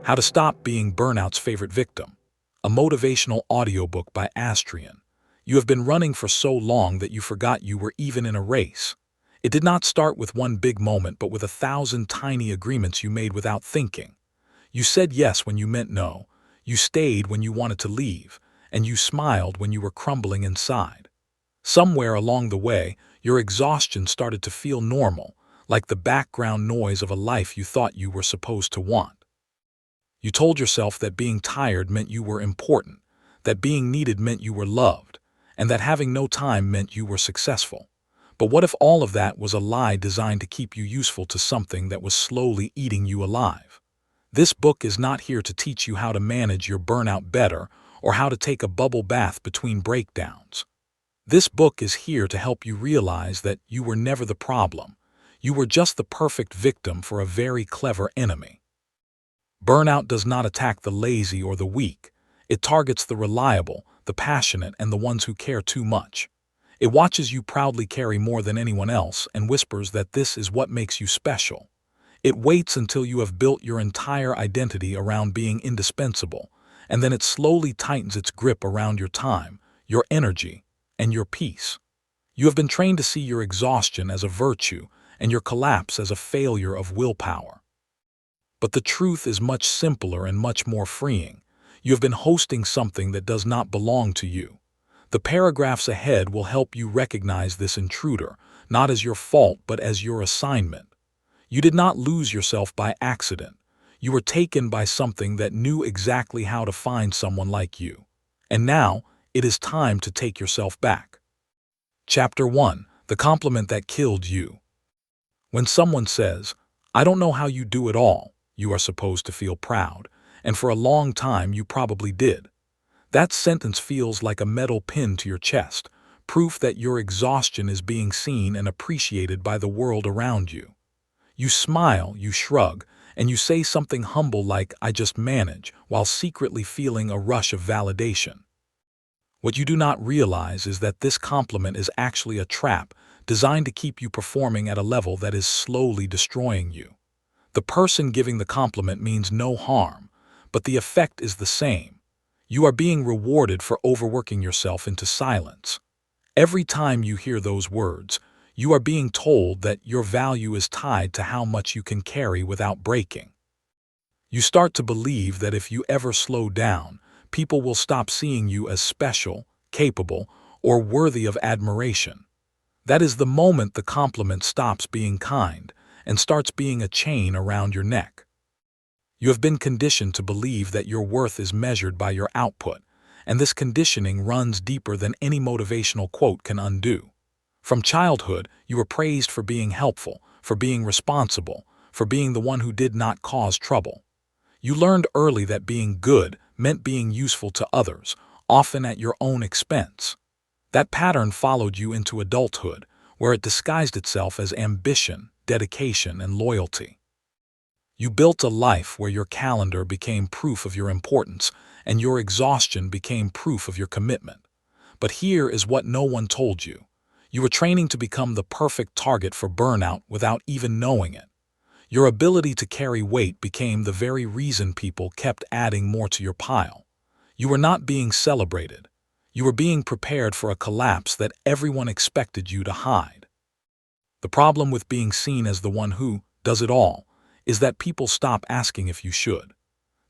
How to Stop Being Burnout's Favorite Victim, a motivational audiobook by Astrian. You have been running for so long that you forgot you were even in a race. It did not start with one big moment, but with 1,000 tiny agreements you made without thinking. You said yes when you meant no, you stayed when you wanted to leave, and you smiled when you were crumbling inside. Somewhere along the way, your exhaustion started to feel normal, like the background noise of a life you thought you were supposed to want. You told yourself that being tired meant you were important, that being needed meant you were loved, and that having no time meant you were successful. But what if all of that was a lie designed to keep you useful to something that was slowly eating you alive? This book is not here to teach you how to manage your burnout better or how to take a bubble bath between breakdowns. This book is here to help you realize that you were never the problem. You were just the perfect victim for a very clever enemy. Burnout does not attack the lazy or the weak. It targets the reliable, the passionate, and the ones who care too much. It watches you proudly carry more than anyone else and whispers that this is what makes you special. It waits until you have built your entire identity around being indispensable, and then it slowly tightens its grip around your time, your energy, and your peace. You have been trained to see your exhaustion as a virtue and your collapse as a failure of willpower. But the truth is much simpler and much more freeing. You have been hosting something that does not belong to you. The paragraphs ahead will help you recognize this intruder, not as your fault but as your assignment. You did not lose yourself by accident. You were taken by something that knew exactly how to find someone like you. And now, it is time to take yourself back. Chapter 1. The Compliment That Killed You. When someone says, "I don't know how you do it all," you are supposed to feel proud, and for a long time you probably did. That sentence feels like a metal pin to your chest, proof that your exhaustion is being seen and appreciated by the world around you. You smile, you shrug, and you say something humble like, "I just manage," while secretly feeling a rush of validation. What you do not realize is that this compliment is actually a trap designed to keep you performing at a level that is slowly destroying you. The person giving the compliment means no harm, but the effect is the same. You are being rewarded for overworking yourself into silence. Every time you hear those words, you are being told that your value is tied to how much you can carry without breaking. You start to believe that if you ever slow down, people will stop seeing you as special, capable, or worthy of admiration. That is the moment the compliment stops being kind and starts being a chain around your neck. You have been conditioned to believe that your worth is measured by your output, and this conditioning runs deeper than any motivational quote can undo. From childhood, you were praised for being helpful, for being responsible, for being the one who did not cause trouble. You learned early that being good meant being useful to others, often at your own expense. That pattern followed you into adulthood, where it disguised itself as ambition, dedication, and loyalty. You built a life where your calendar became proof of your importance and your exhaustion became proof of your commitment. But here is what no one told you. You were training to become the perfect target for burnout without even knowing it. Your ability to carry weight became the very reason people kept adding more to your pile. You were not being celebrated. You were being prepared for a collapse that everyone expected you to hide. The problem with being seen as the one who does it all is that people stop asking if you should.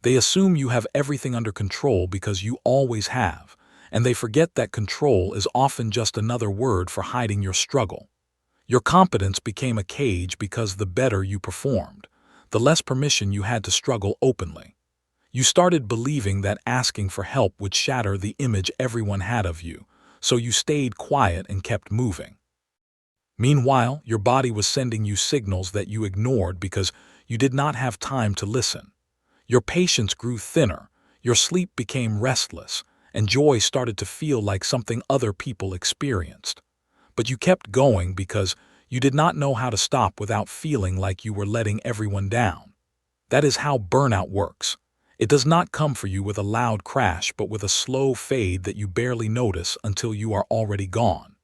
They assume you have everything under control because you always have, and they forget that control is often just another word for hiding your struggle. Your competence became a cage because the better you performed, the less permission you had to struggle openly. You started believing that asking for help would shatter the image everyone had of you, so you stayed quiet and kept moving. Meanwhile, your body was sending you signals that you ignored because you did not have time to listen. Your patience grew thinner, your sleep became restless, and joy started to feel like something other people experienced. But you kept going because you did not know how to stop without feeling like you were letting everyone down. That is how burnout works. It does not come for you with a loud crash but with a slow fade that you barely notice until you are already gone.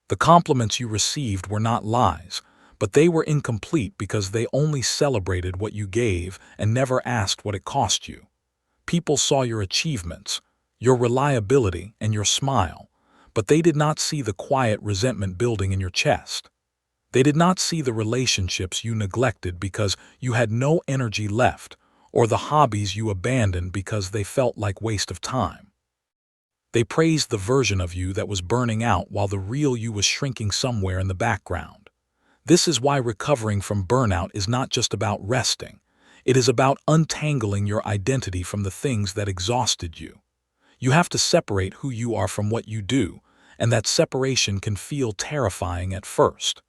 The compliments you received were not lies, but they were incomplete because they only celebrated what you gave and never asked what it cost you. People saw your achievements, your reliability, and your smile, but they did not see the quiet resentment building in your chest. They did not see the relationships you neglected because you had no energy left, or the hobbies you abandoned because they felt like waste of time. They praised the version of you that was burning out while the real you was shrinking somewhere in the background. This is why recovering from burnout is not just about resting. It is about untangling your identity from the things that exhausted you. You have to separate who you are from what you do, and that separation can feel terrifying at first.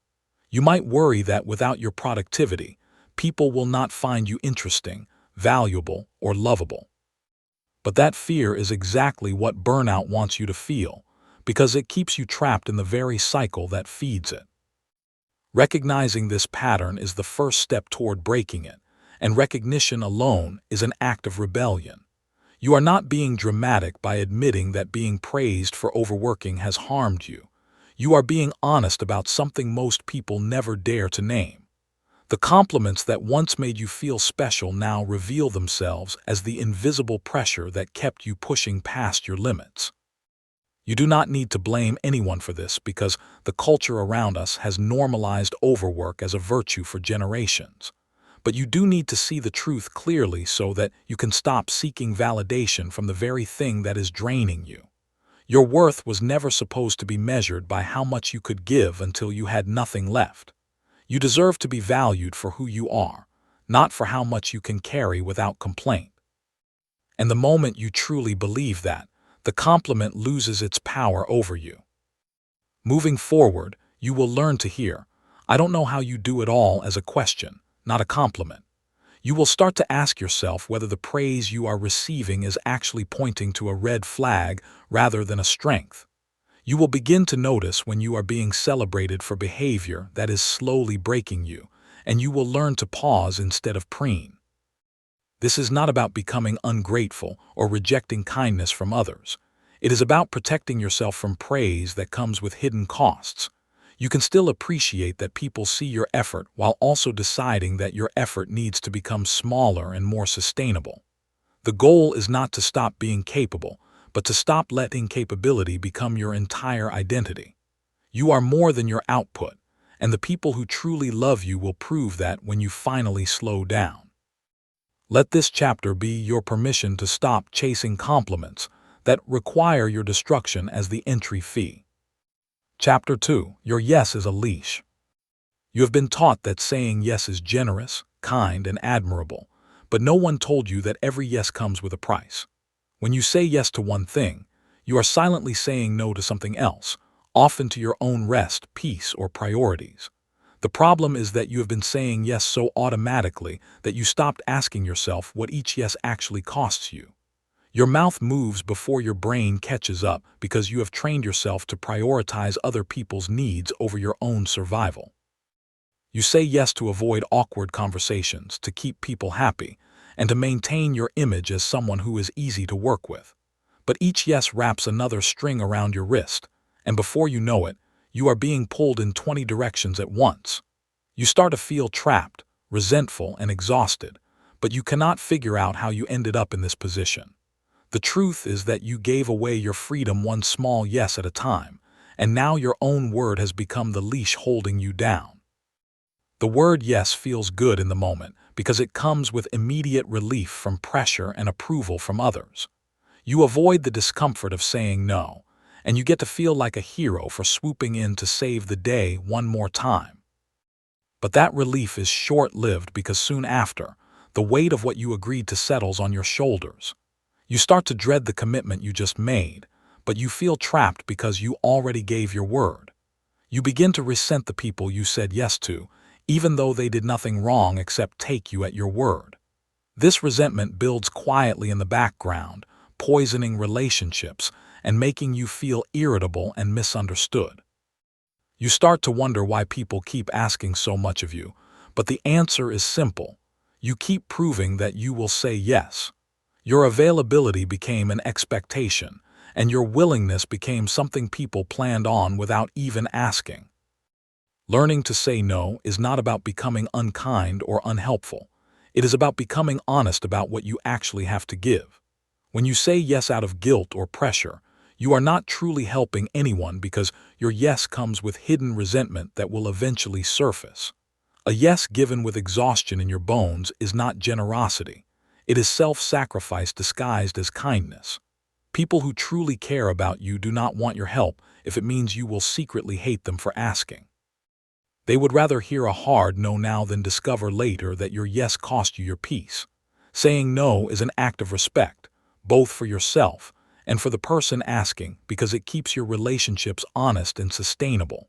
You might worry that without your productivity, people will not find you interesting, valuable, or lovable. But that fear is exactly what burnout wants you to feel, because it keeps you trapped in the very cycle that feeds it. Recognizing this pattern is the first step toward breaking it, and recognition alone is an act of rebellion. You are not being dramatic by admitting that being praised for overworking has harmed you. You are being honest about something most people never dare to name. The compliments that once made you feel special now reveal themselves as the invisible pressure that kept you pushing past your limits. You do not need to blame anyone for this because the culture around us has normalized overwork as a virtue for generations. But you do need to see the truth clearly so that you can stop seeking validation from the very thing that is draining you. Your worth was never supposed to be measured by how much you could give until you had nothing left. You deserve to be valued for who you are, not for how much you can carry without complaint. And the moment you truly believe that, the compliment loses its power over you. Moving forward, you will learn to hear, "I don't know how you do it all," as a question, not a compliment. You will start to ask yourself whether the praise you are receiving is actually pointing to a red flag rather than a strength. You will begin to notice when you are being celebrated for behavior that is slowly breaking you, and you will learn to pause instead of preen. This is not about becoming ungrateful or rejecting kindness from others. It is about protecting yourself from praise that comes with hidden costs. You can still appreciate that people see your effort while also deciding that your effort needs to become smaller and more sustainable. The goal is not to stop being capable, but to stop letting capability become your entire identity. You are more than your output, and the people who truly love you will prove that when you finally slow down. Let this chapter be your permission to stop chasing compliments that require your destruction as the entry fee. Chapter 2. Your yes is a leash. You have been taught that saying yes is generous, kind, and admirable, but no one told you that every yes comes with a price. When you say yes to one thing, you are silently saying no to something else, often to your own rest, peace, or priorities. The problem is that you have been saying yes so automatically that you stopped asking yourself what each yes actually costs you. Your mouth moves before your brain catches up because you have trained yourself to prioritize other people's needs over your own survival. You say yes to avoid awkward conversations, to keep people happy, and to maintain your image as someone who is easy to work with. But each yes wraps another string around your wrist, and before you know it, you are being pulled in 20 directions at once. You start to feel trapped, resentful, and exhausted, but you cannot figure out how you ended up in this position. The truth is that you gave away your freedom one small yes at a time, and now your own word has become the leash holding you down. The word yes feels good in the moment because it comes with immediate relief from pressure and approval from others. You avoid the discomfort of saying no, and you get to feel like a hero for swooping in to save the day one more time. But that relief is short-lived because soon after, the weight of what you agreed to settles on your shoulders. You start to dread the commitment you just made, but you feel trapped because you already gave your word. You begin to resent the people you said yes to, even though they did nothing wrong except take you at your word. This resentment builds quietly in the background, poisoning relationships and making you feel irritable and misunderstood. You start to wonder why people keep asking so much of you, but the answer is simple. You keep proving that you will say yes. Your availability became an expectation, and your willingness became something people planned on without even asking. Learning to say no is not about becoming unkind or unhelpful. It is about becoming honest about what you actually have to give. When you say yes out of guilt or pressure, you are not truly helping anyone because your yes comes with hidden resentment that will eventually surface. A yes given with exhaustion in your bones is not generosity. It is self-sacrifice disguised as kindness. People who truly care about you do not want your help if it means you will secretly hate them for asking. They would rather hear a hard no now than discover later that your yes cost you your peace. Saying no is an act of respect, both for yourself and for the person asking, because it keeps your relationships honest and sustainable.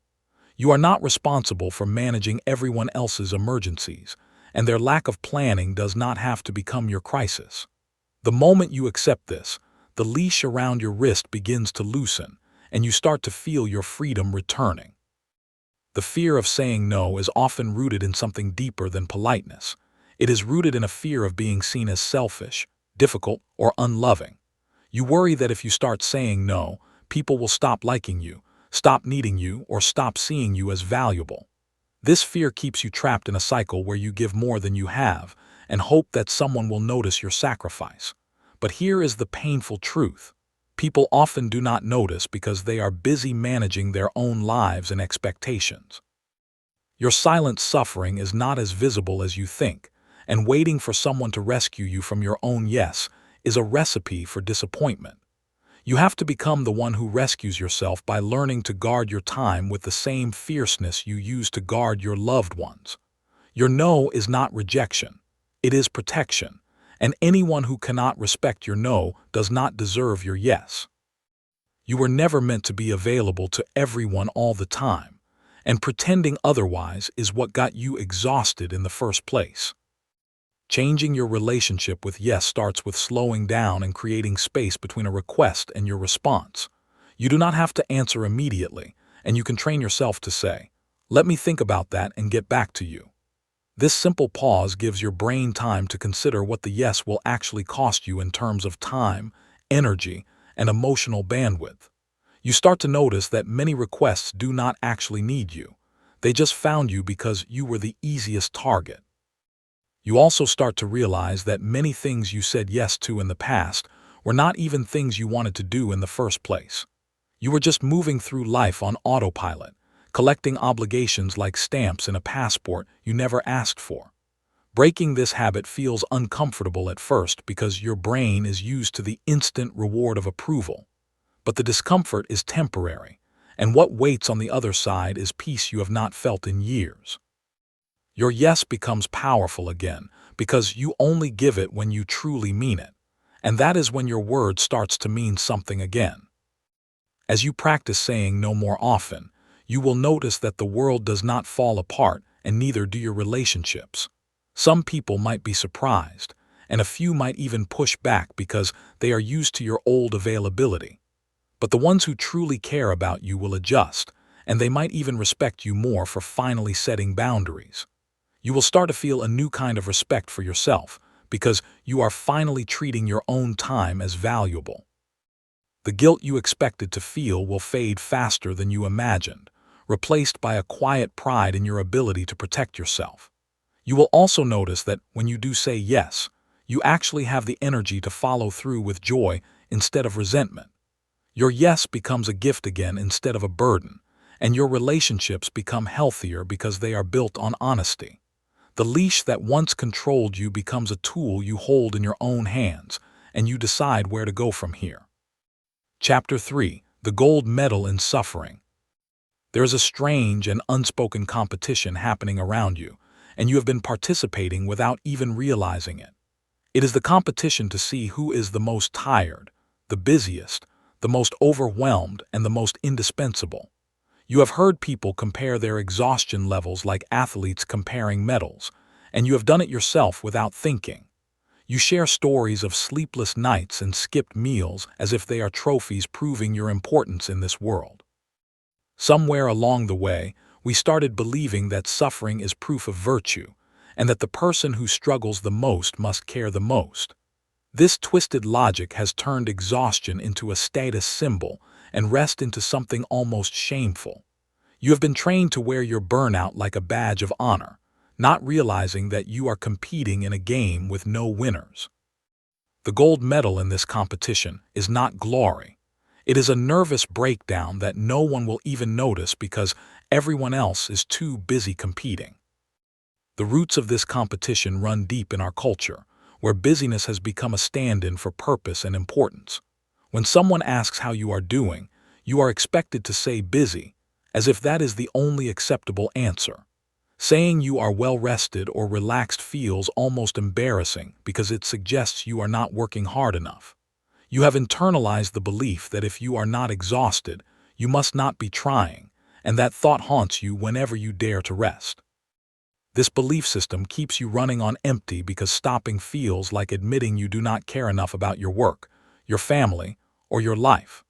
You are not responsible for managing everyone else's emergencies, and their lack of planning does not have to become your crisis. The moment you accept this, the leash around your wrist begins to loosen, and you start to feel your freedom returning. The fear of saying no is often rooted in something deeper than politeness. It is rooted in a fear of being seen as selfish, difficult, or unloving. You worry that if you start saying no, people will stop liking you, stop needing you, or stop seeing you as valuable. This fear keeps you trapped in a cycle where you give more than you have and hope that someone will notice your sacrifice. But here is the painful truth. People often do not notice because they are busy managing their own lives and expectations. Your silent suffering is not as visible as you think, and waiting for someone to rescue you from your own yes is a recipe for disappointment. You have to become the one who rescues yourself by learning to guard your time with the same fierceness you use to guard your loved ones. Your no is not rejection. It is protection, and anyone who cannot respect your no does not deserve your yes. You were never meant to be available to everyone all the time, and pretending otherwise is what got you exhausted in the first place. Changing your relationship with yes starts with slowing down and creating space between a request and your response. You do not have to answer immediately, and you can train yourself to say, "Let me think about that and get back to you." This simple pause gives your brain time to consider what the yes will actually cost you in terms of time, energy, and emotional bandwidth. You start to notice that many requests do not actually need you. They just found you because you were the easiest target. You also start to realize that many things you said yes to in the past were not even things you wanted to do in the first place. You were just moving through life on autopilot, collecting obligations like stamps in a passport you never asked for. Breaking this habit feels uncomfortable at first because your brain is used to the instant reward of approval. But the discomfort is temporary, and what waits on the other side is peace you have not felt in years. Your yes becomes powerful again because you only give it when you truly mean it, and that is when your word starts to mean something again. As you practice saying no more often, you will notice that the world does not fall apart, and neither do your relationships. Some people might be surprised, and a few might even push back because they are used to your old availability. But the ones who truly care about you will adjust, and they might even respect you more for finally setting boundaries. You will start to feel a new kind of respect for yourself because you are finally treating your own time as valuable. The guilt you expected to feel will fade faster than you imagined, replaced by a quiet pride in your ability to protect yourself. You will also notice that when you do say yes, you actually have the energy to follow through with joy instead of resentment. Your yes becomes a gift again instead of a burden, and your relationships become healthier because they are built on honesty. The leash that once controlled you becomes a tool you hold in your own hands, and you decide where to go from here. Chapter 3: The Gold Medal in Suffering. There is a strange and unspoken competition happening around you, and you have been participating without even realizing it. It is the competition to see who is the most tired, the busiest, the most overwhelmed, and the most indispensable. You have heard people compare their exhaustion levels like athletes comparing medals, and you have done it yourself without thinking. You share stories of sleepless nights and skipped meals as if they are trophies proving your importance in this world. Somewhere along the way, we started believing that suffering is proof of virtue, and that the person who struggles the most must care the most. This twisted logic has turned exhaustion into a status symbol and rest into something almost shameful. You have been trained to wear your burnout like a badge of honor, not realizing that you are competing in a game with no winners. The gold medal in this competition is not glory. It is a nervous breakdown that no one will even notice because everyone else is too busy competing. The roots of this competition run deep in our culture, where busyness has become a stand-in for purpose and importance. When someone asks how you are doing, you are expected to say busy, as if that is the only acceptable answer. Saying you are well-rested or relaxed feels almost embarrassing because it suggests you are not working hard enough. You have internalized the belief that if you are not exhausted, you must not be trying, and that thought haunts you whenever you dare to rest. This belief system keeps you running on empty because stopping feels like admitting you do not care enough about your work, your family, or your life.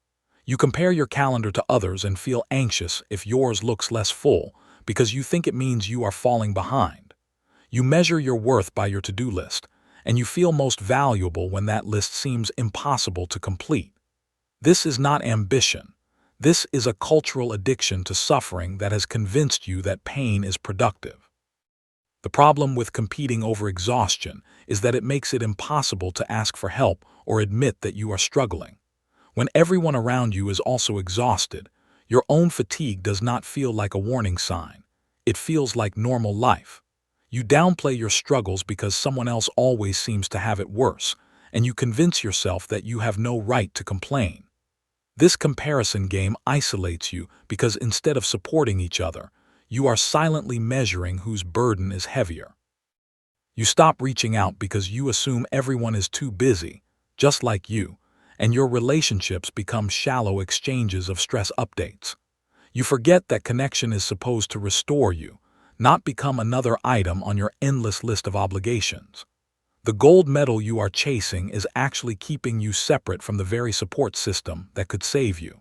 You compare your calendar to others and feel anxious if yours looks less full because you think it means you are falling behind. You measure your worth by your to-do list, and you feel most valuable when that list seems impossible to complete. This is not ambition. This is a cultural addiction to suffering that has convinced you that pain is productive. The problem with competing over exhaustion is that it makes it impossible to ask for help or admit that you are struggling. When everyone around you is also exhausted, your own fatigue does not feel like a warning sign. It feels like normal life. You downplay your struggles because someone else always seems to have it worse, and you convince yourself that you have no right to complain. This comparison game isolates you because instead of supporting each other, you are silently measuring whose burden is heavier. You stop reaching out because you assume everyone is too busy, just like you, and your relationships become shallow exchanges of stress updates. You forget that connection is supposed to restore you, not become another item on your endless list of obligations. The gold medal you are chasing is actually keeping you separate from the very support system that could save you.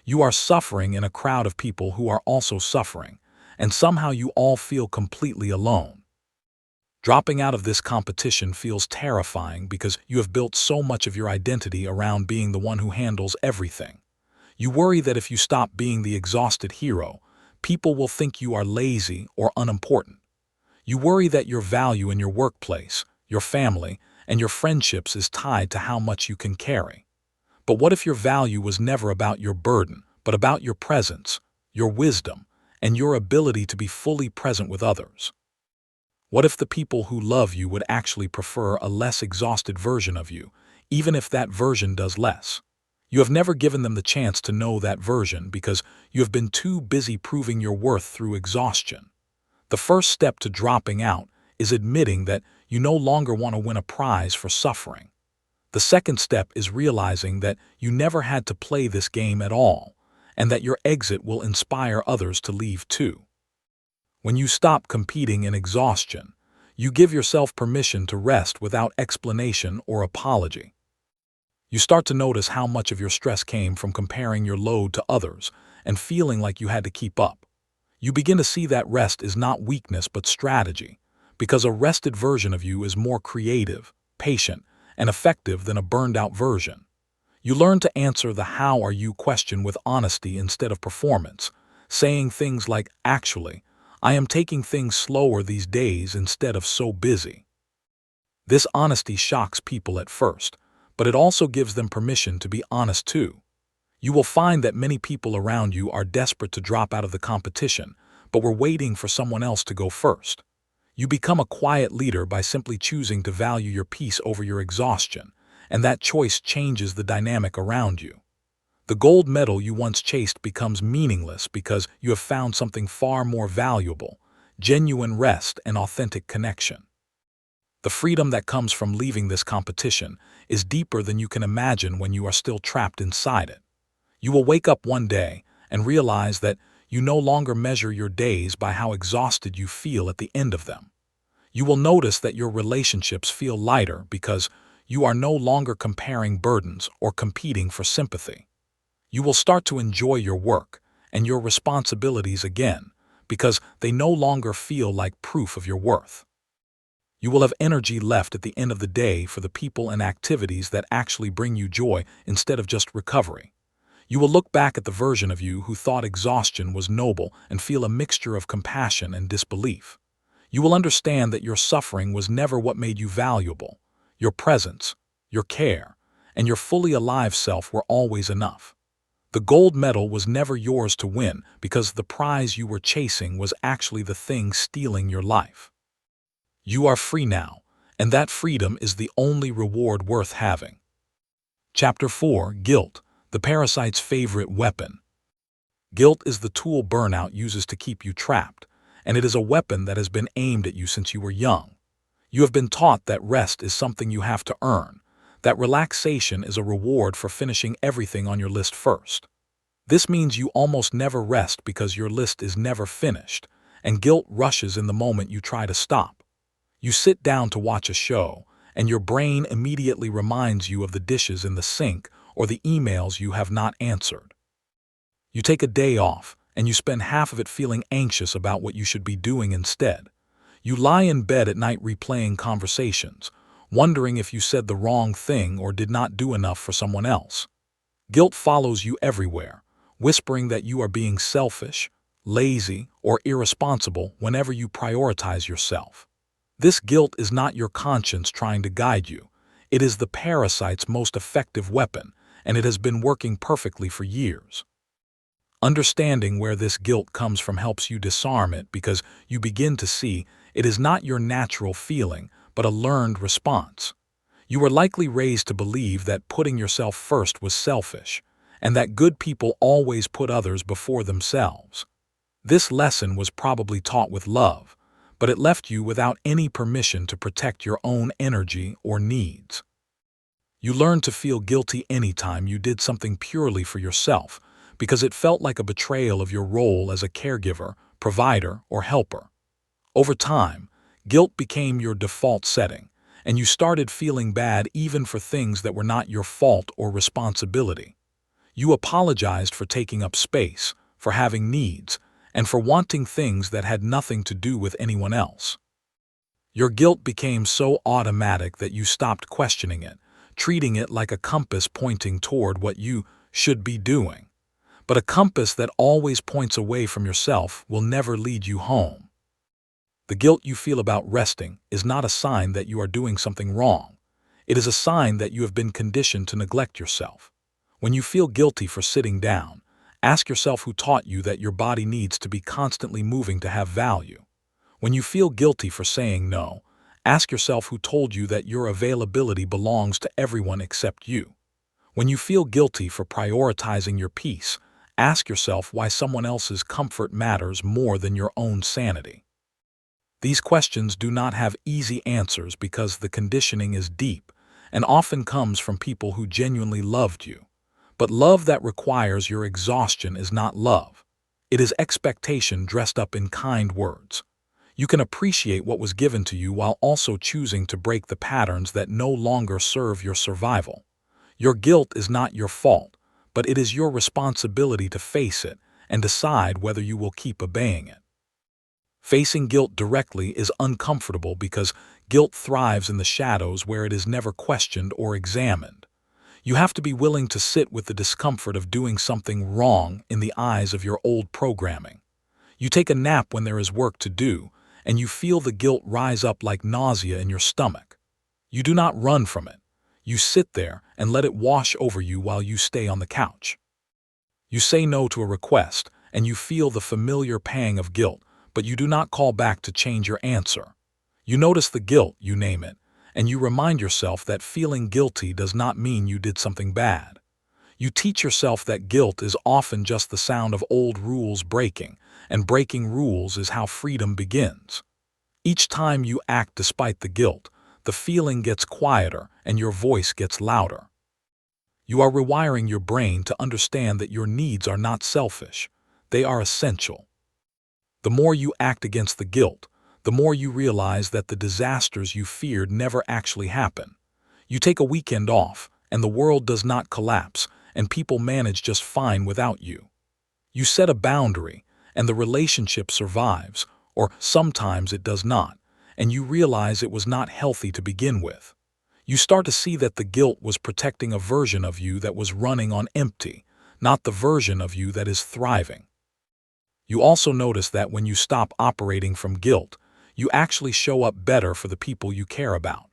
You are suffering in a crowd of people who are also suffering, and somehow you all feel completely alone. Dropping out of this competition feels terrifying because you have built so much of your identity around being the one who handles everything. You worry that if you stop being the exhausted hero, people will think you are lazy or unimportant. You worry that your value in your workplace, your family, and your friendships is tied to how much you can carry. But what if your value was never about your burden, but about your presence, your wisdom, and your ability to be fully present with others? What if the people who love you would actually prefer a less exhausted version of you, even if that version does less? You have never given them the chance to know that version because you have been too busy proving your worth through exhaustion. The first step to dropping out is admitting that you no longer want to win a prize for suffering. The second step is realizing that you never had to play this game at all, and that your exit will inspire others to leave too. When you stop competing in exhaustion, you give yourself permission to rest without explanation or apology. You start to notice how much of your stress came from comparing your load to others and feeling like you had to keep up. You begin to see that rest is not weakness but strategy, because a rested version of you is more creative, patient, and effective than a burned-out version. You learn to answer the "how are you" question with honesty instead of performance, saying things like, "Actually, I am taking things slower these days instead of so busy." This honesty shocks people at first, but it also gives them permission to be honest too. You will find that many people around you are desperate to drop out of the competition, but were waiting for someone else to go first. You become a quiet leader by simply choosing to value your peace over your exhaustion, and that choice changes the dynamic around you. The gold medal you once chased becomes meaningless because you have found something far more valuable: genuine rest and authentic connection. The freedom that comes from leaving this competition is deeper than you can imagine when you are still trapped inside it. You will wake up one day and realize that you no longer measure your days by how exhausted you feel at the end of them. You will notice that your relationships feel lighter because you are no longer comparing burdens or competing for sympathy. You will start to enjoy your work and your responsibilities again because they no longer feel like proof of your worth. You will have energy left at the end of the day for the people and activities that actually bring you joy instead of just recovery. You will look back at the version of you who thought exhaustion was noble and feel a mixture of compassion and disbelief. You will understand that your suffering was never what made you valuable. Your presence, your care, and your fully alive self were always enough. The gold medal was never yours to win because the prize you were chasing was actually the thing stealing your life. You are free now, and that freedom is the only reward worth having. Chapter 4: Guilt, the parasite's favorite weapon. Guilt is the tool burnout uses to keep you trapped, and it is a weapon that has been aimed at you since you were young. You have been taught that rest is something you have to earn, that relaxation is a reward for finishing everything on your list first. This means you almost never rest because your list is never finished, and guilt rushes in the moment you try to stop. You sit down to watch a show, and your brain immediately reminds you of the dishes in the sink or the emails you have not answered. You take a day off, and you spend half of it feeling anxious about what you should be doing instead. You lie in bed at night replaying conversations, wondering if you said the wrong thing or did not do enough for someone else. Guilt follows you everywhere, whispering that you are being selfish, lazy, or irresponsible whenever you prioritize yourself. This guilt is not your conscience trying to guide you. It is the parasite's most effective weapon, and it has been working perfectly for years. Understanding where this guilt comes from helps you disarm it because you begin to see it is not your natural feeling, but a learned response. You were likely raised to believe that putting yourself first was selfish, and that good people always put others before themselves. This lesson was probably taught with love, but it left you without any permission to protect your own energy or needs. You learned to feel guilty anytime you did something purely for yourself, because it felt like a betrayal of your role as a caregiver, provider, or helper. Over time, guilt became your default setting, and you started feeling bad even for things that were not your fault or responsibility. You apologized for taking up space, for having needs, and for wanting things that had nothing to do with anyone else. Your guilt became so automatic that you stopped questioning it, treating it like a compass pointing toward what you should be doing. But a compass that always points away from yourself will never lead you home. The guilt you feel about resting is not a sign that you are doing something wrong. It is a sign that you have been conditioned to neglect yourself. When you feel guilty for sitting down, ask yourself who taught you that your body needs to be constantly moving to have value. When you feel guilty for saying no, ask yourself who told you that your availability belongs to everyone except you. When you feel guilty for prioritizing your peace, ask yourself why someone else's comfort matters more than your own sanity. These questions do not have easy answers because the conditioning is deep and often comes from people who genuinely loved you. But love that requires your exhaustion is not love. It is expectation dressed up in kind words. You can appreciate what was given to you while also choosing to break the patterns that no longer serve your survival. Your guilt is not your fault, but it is your responsibility to face it and decide whether you will keep obeying it. Facing guilt directly is uncomfortable because guilt thrives in the shadows where it is never questioned or examined. You have to be willing to sit with the discomfort of doing something wrong in the eyes of your old programming. You take a nap when there is work to do, and you feel the guilt rise up like nausea in your stomach. You do not run from it. You sit there and let it wash over you while you stay on the couch. You say no to a request, and you feel the familiar pang of guilt, but you do not call back to change your answer. You notice the guilt, you name it, and you remind yourself that feeling guilty does not mean you did something bad. You teach yourself that guilt is often just the sound of old rules breaking, and breaking rules is how freedom begins. Each time you act despite the guilt, the feeling gets quieter and your voice gets louder. You are rewiring your brain to understand that your needs are not selfish, they are essential. The more you act against the guilt, the more you realize that the disasters you feared never actually happen. You take a weekend off, and the world does not collapse, and people manage just fine without you. You set a boundary, and the relationship survives, or sometimes it does not, and you realize it was not healthy to begin with. You start to see that the guilt was protecting a version of you that was running on empty, not the version of you that is thriving. You also notice that when you stop operating from guilt, you actually show up better for the people you care about.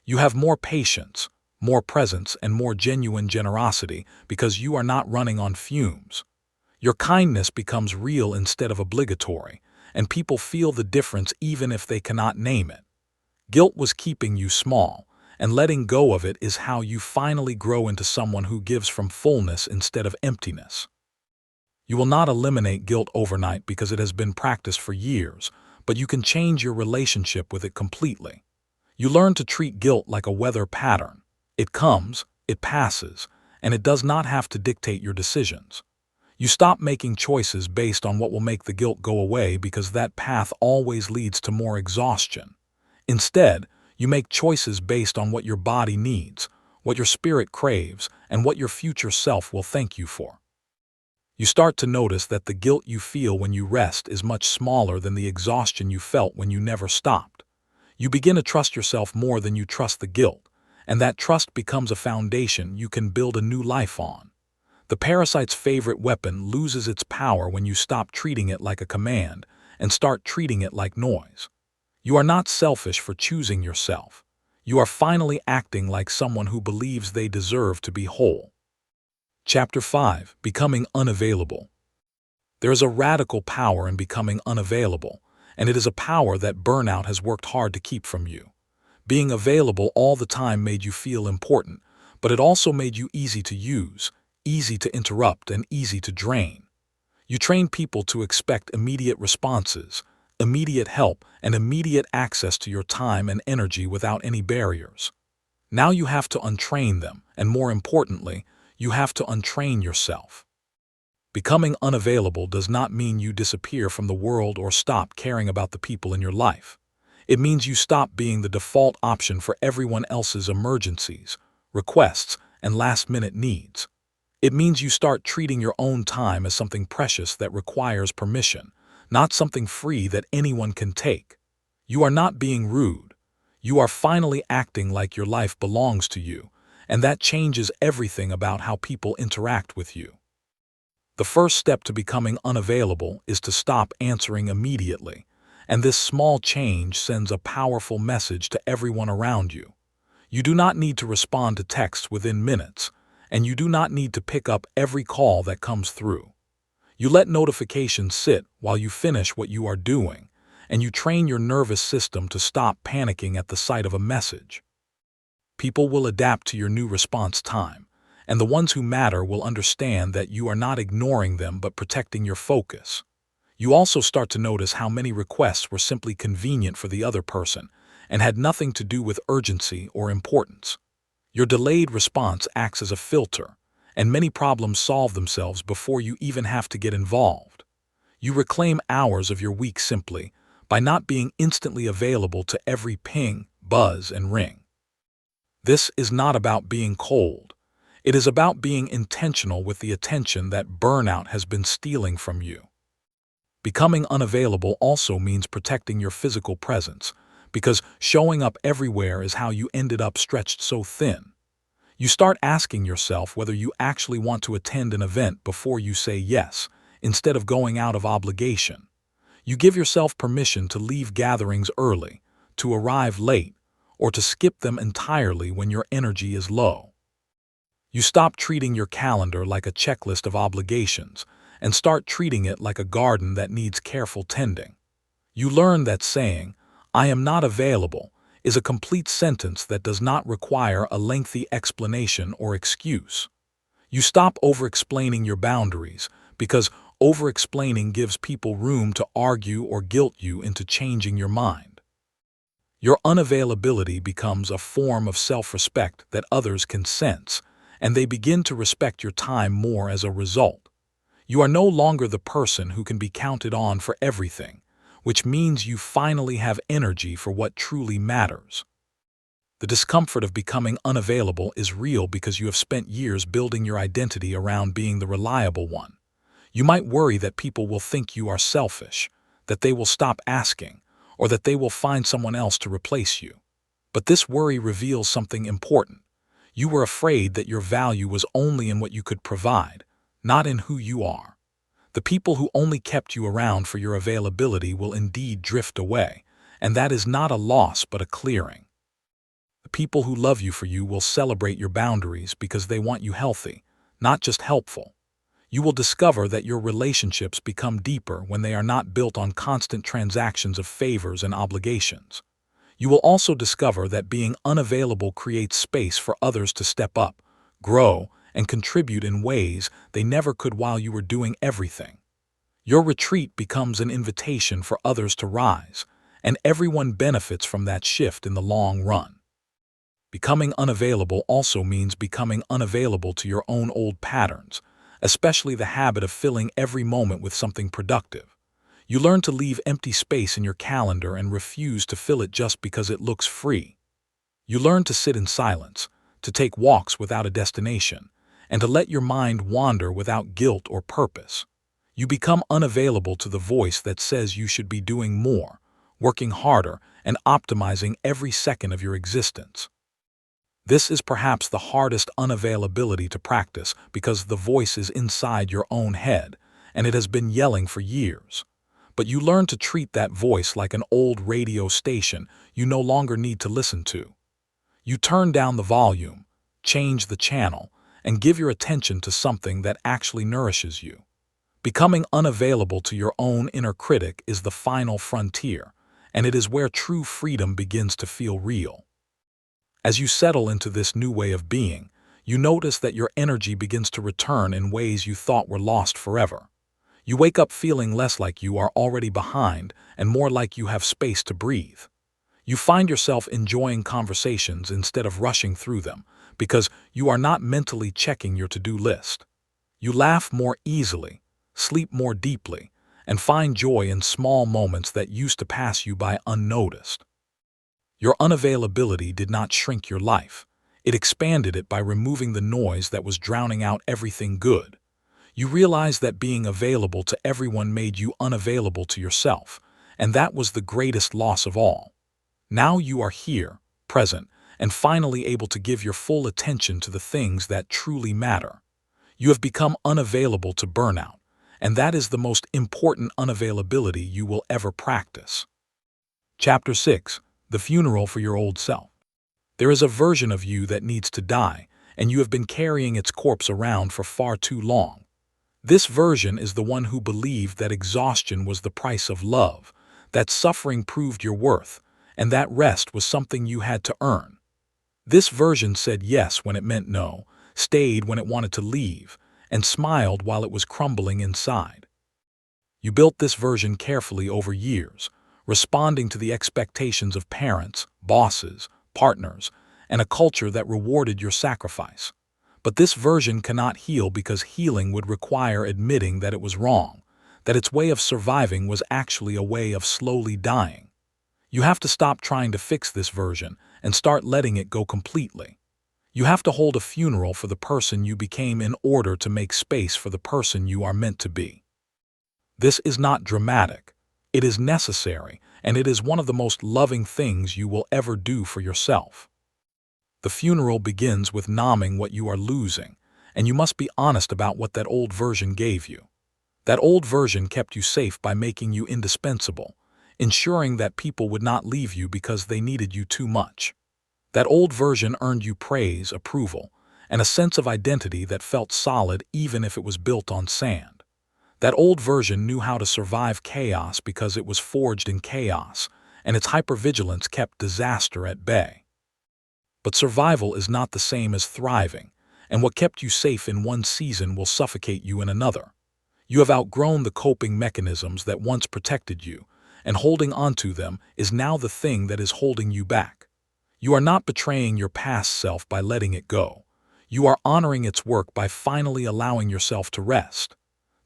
You have more patience, more presence, and more genuine generosity because you are not running on fumes. Your kindness becomes real instead of obligatory, and people feel the difference even if they cannot name it. Guilt was keeping you small, and letting go of it is how you finally grow into someone who gives from fullness instead of emptiness. You will not eliminate guilt overnight because it has been practiced for years, but you can change your relationship with it completely. You learn to treat guilt like a weather pattern. It comes, it passes, and it does not have to dictate your decisions. You stop making choices based on what will make the guilt go away because that path always leads to more exhaustion. Instead, you make choices based on what your body needs, what your spirit craves, and what your future self will thank you for. You start to notice that the guilt you feel when you rest is much smaller than the exhaustion you felt when you never stopped. You begin to trust yourself more than you trust the guilt, and that trust becomes a foundation you can build a new life on. The parasite's favorite weapon loses its power when you stop treating it like a command and start treating it like noise. You are not selfish for choosing yourself. You are finally acting like someone who believes they deserve to be whole. Chapter 5. Becoming Unavailable. There is a radical power in becoming unavailable, and it is a power that burnout has worked hard to keep from you. Being available all the time made you feel important, but it also made you easy to use, easy to interrupt, and easy to drain. You train people to expect immediate responses, immediate help, and immediate access to your time and energy without any barriers. Now you have to untrain them, and more importantly, you have to untrain yourself. Becoming unavailable does not mean you disappear from the world or stop caring about the people in your life. It means you stop being the default option for everyone else's emergencies, requests, and last-minute needs. It means you start treating your own time as something precious that requires permission, not something free that anyone can take. You are not being rude. You are finally acting like your life belongs to you, and that changes everything about how people interact with you. The first step to becoming unavailable is to stop answering immediately, and this small change sends a powerful message to everyone around you. You do not need to respond to texts within minutes, and you do not need to pick up every call that comes through. You let notifications sit while you finish what you are doing, and you train your nervous system to stop panicking at the sight of a message. People will adapt to your new response time, and the ones who matter will understand that you are not ignoring them but protecting your focus. You also start to notice how many requests were simply convenient for the other person and had nothing to do with urgency or importance. Your delayed response acts as a filter, and many problems solve themselves before you even have to get involved. You reclaim hours of your week simply by not being instantly available to every ping, buzz, and ring. This is not about being cold. It is about being intentional with the attention that burnout has been stealing from you. Becoming unavailable also means protecting your physical presence, because showing up everywhere is how you ended up stretched so thin. You start asking yourself whether you actually want to attend an event before you say yes, instead of going out of obligation. You give yourself permission to leave gatherings early, to arrive late, or to skip them entirely when your energy is low. You stop treating your calendar like a checklist of obligations and start treating it like a garden that needs careful tending. You learn that saying, "I am not available," is a complete sentence that does not require a lengthy explanation or excuse. You stop over-explaining your boundaries because over-explaining gives people room to argue or guilt you into changing your mind. Your unavailability becomes a form of self-respect that others can sense, and they begin to respect your time more as a result. You are no longer the person who can be counted on for everything, which means you finally have energy for what truly matters. The discomfort of becoming unavailable is real because you have spent years building your identity around being the reliable one. You might worry that people will think you are selfish, that they will stop asking, or that they will find someone else to replace you. But this worry reveals something important. You were afraid that your value was only in what you could provide, not in who you are. The people who only kept you around for your availability will indeed drift away, and that is not a loss but a clearing. The people who love you for you will celebrate your boundaries because they want you healthy, not just helpful. You will discover that your relationships become deeper when they are not built on constant transactions of favors and obligations. You will also discover that being unavailable creates space for others to step up, grow, and contribute in ways they never could while you were doing everything. Your retreat becomes an invitation for others to rise, and everyone benefits from that shift in the long run. Becoming unavailable also means becoming unavailable to your own old patterns, especially the habit of filling every moment with something productive. You learn to leave empty space in your calendar and refuse to fill it just because it looks free. You learn to sit in silence, to take walks without a destination, and to let your mind wander without guilt or purpose. You become unavailable to the voice that says you should be doing more, working harder, and optimizing every second of your existence. This is perhaps the hardest unavailability to practice because the voice is inside your own head, and it has been yelling for years. But you learn to treat that voice like an old radio station you no longer need to listen to. You turn down the volume, change the channel, and give your attention to something that actually nourishes you. Becoming unavailable to your own inner critic is the final frontier, and it is where true freedom begins to feel real. As you settle into this new way of being, you notice that your energy begins to return in ways you thought were lost forever. You wake up feeling less like you are already behind and more like you have space to breathe. You find yourself enjoying conversations instead of rushing through them because you are not mentally checking your to-do list. You laugh more easily, sleep more deeply, and find joy in small moments that used to pass you by unnoticed. Your unavailability did not shrink your life. It expanded it by removing the noise that was drowning out everything good. You realized that being available to everyone made you unavailable to yourself, and that was the greatest loss of all. Now you are here, present, and finally able to give your full attention to the things that truly matter. You have become unavailable to burnout, and that is the most important unavailability you will ever practice. Chapter 6. The Funeral for Your Old Self. There is a version of you that needs to die, and you have been carrying its corpse around for far too long. This version is the one who believed that exhaustion was the price of love, that suffering proved your worth, and that rest was something you had to earn. This version said yes when it meant no, stayed when it wanted to leave, and smiled while it was crumbling inside. You built this version carefully over years, responding to the expectations of parents, bosses, partners, and a culture that rewarded your sacrifice. But this version cannot heal because healing would require admitting that it was wrong, that its way of surviving was actually a way of slowly dying. You have to stop trying to fix this version and start letting it go completely. You have to hold a funeral for the person you became in order to make space for the person you are meant to be. This is not dramatic. It is necessary, and it is one of the most loving things you will ever do for yourself. The funeral begins with naming what you are losing, and you must be honest about what that old version gave you. That old version kept you safe by making you indispensable, ensuring that people would not leave you because they needed you too much. That old version earned you praise, approval, and a sense of identity that felt solid even if it was built on sand. That old version knew how to survive chaos because it was forged in chaos, and its hypervigilance kept disaster at bay. But survival is not the same as thriving, and what kept you safe in one season will suffocate you in another. You have outgrown the coping mechanisms that once protected you, and holding onto them is now the thing that is holding you back. You are not betraying your past self by letting it go. You are honoring its work by finally allowing yourself to rest.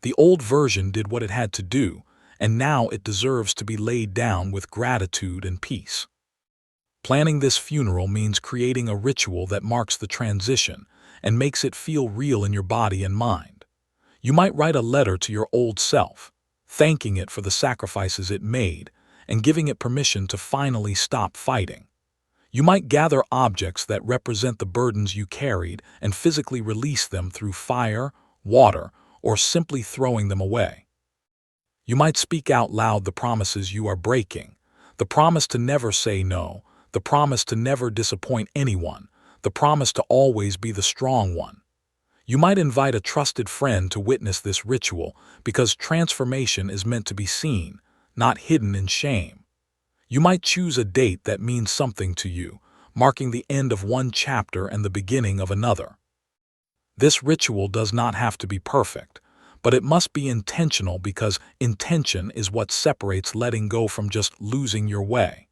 The old version did what it had to do, and now it deserves to be laid down with gratitude and peace. Planning this funeral means creating a ritual that marks the transition and makes it feel real in your body and mind. You might write a letter to your old self, thanking it for the sacrifices it made and giving it permission to finally stop fighting. You might gather objects that represent the burdens you carried and physically release them through fire, water, or simply throwing them away. You might speak out loud the promises you are breaking, the promise to never say no, the promise to never disappoint anyone, the promise to always be the strong one. You might invite a trusted friend to witness this ritual because transformation is meant to be seen, not hidden in shame. You might choose a date that means something to you, marking the end of one chapter and the beginning of another. This ritual does not have to be perfect, but it must be intentional because intention is what separates letting go from just losing your way.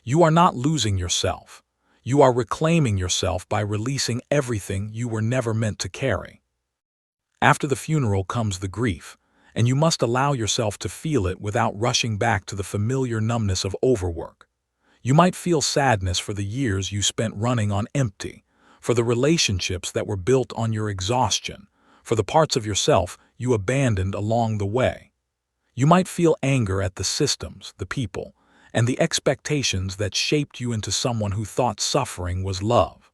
You are not losing yourself. You are reclaiming yourself by releasing everything you were never meant to carry. After the funeral comes the grief, and you must allow yourself to feel it without rushing back to the familiar numbness of overwork. You might feel sadness for the years you spent running on empty, for the relationships that were built on your exhaustion, for the parts of yourself you abandoned along the way. You might feel anger at the systems, the people, and the expectations that shaped you into someone who thought suffering was love.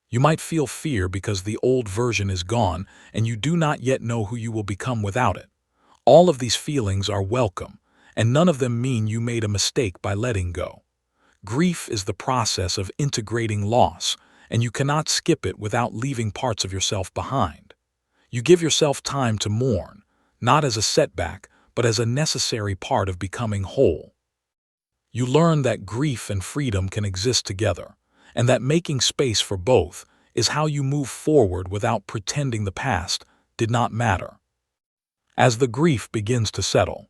You might feel fear because the old version is gone and you do not yet know who you will become without it. All of these feelings are welcome, and none of them mean you made a mistake by letting go. Grief is the process of integrating loss, and you cannot skip it without leaving parts of yourself behind. You give yourself time to mourn, not as a setback, but as a necessary part of becoming whole. You learn that grief and freedom can exist together, and that making space for both is how you move forward without pretending the past did not matter. As the grief begins to settle,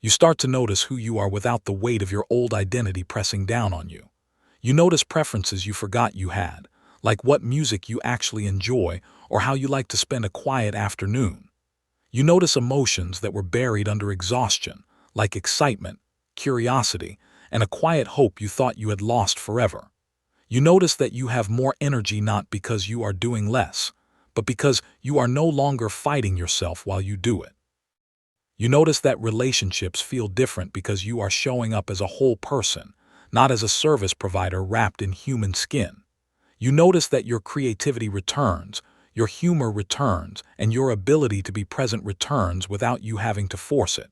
you start to notice who you are without the weight of your old identity pressing down on you. You notice preferences you forgot you had, like what music you actually enjoy or how you like to spend a quiet afternoon. You notice emotions that were buried under exhaustion, like excitement, curiosity, and a quiet hope you thought you had lost forever. You notice that you have more energy not because you are doing less, but because you are no longer fighting yourself while you do it. You notice that relationships feel different because you are showing up as a whole person, not as a service provider wrapped in human skin. You notice that your creativity returns, your humor returns, and your ability to be present returns without you having to force it.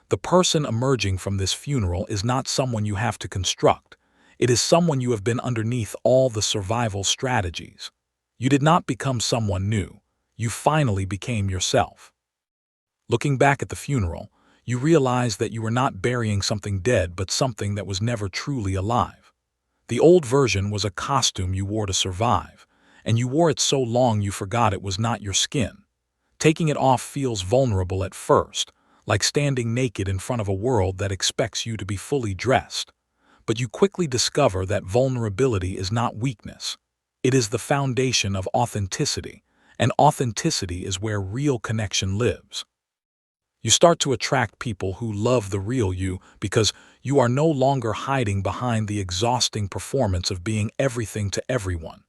The person emerging from this funeral is not someone you have to construct. It is someone you have been underneath all the survival strategies. You did not become someone new. You finally became yourself. Looking back at the funeral, you realize that you were not burying something dead but something that was never truly alive. The old version was a costume you wore to survive, and you wore it so long you forgot it was not your skin. Taking it off feels vulnerable at first, like standing naked in front of a world that expects you to be fully dressed. But you quickly discover that vulnerability is not weakness. It is the foundation of authenticity, and authenticity is where real connection lives. You start to attract people who love the real you because you are no longer hiding behind the exhausting performance of being everything to everyone.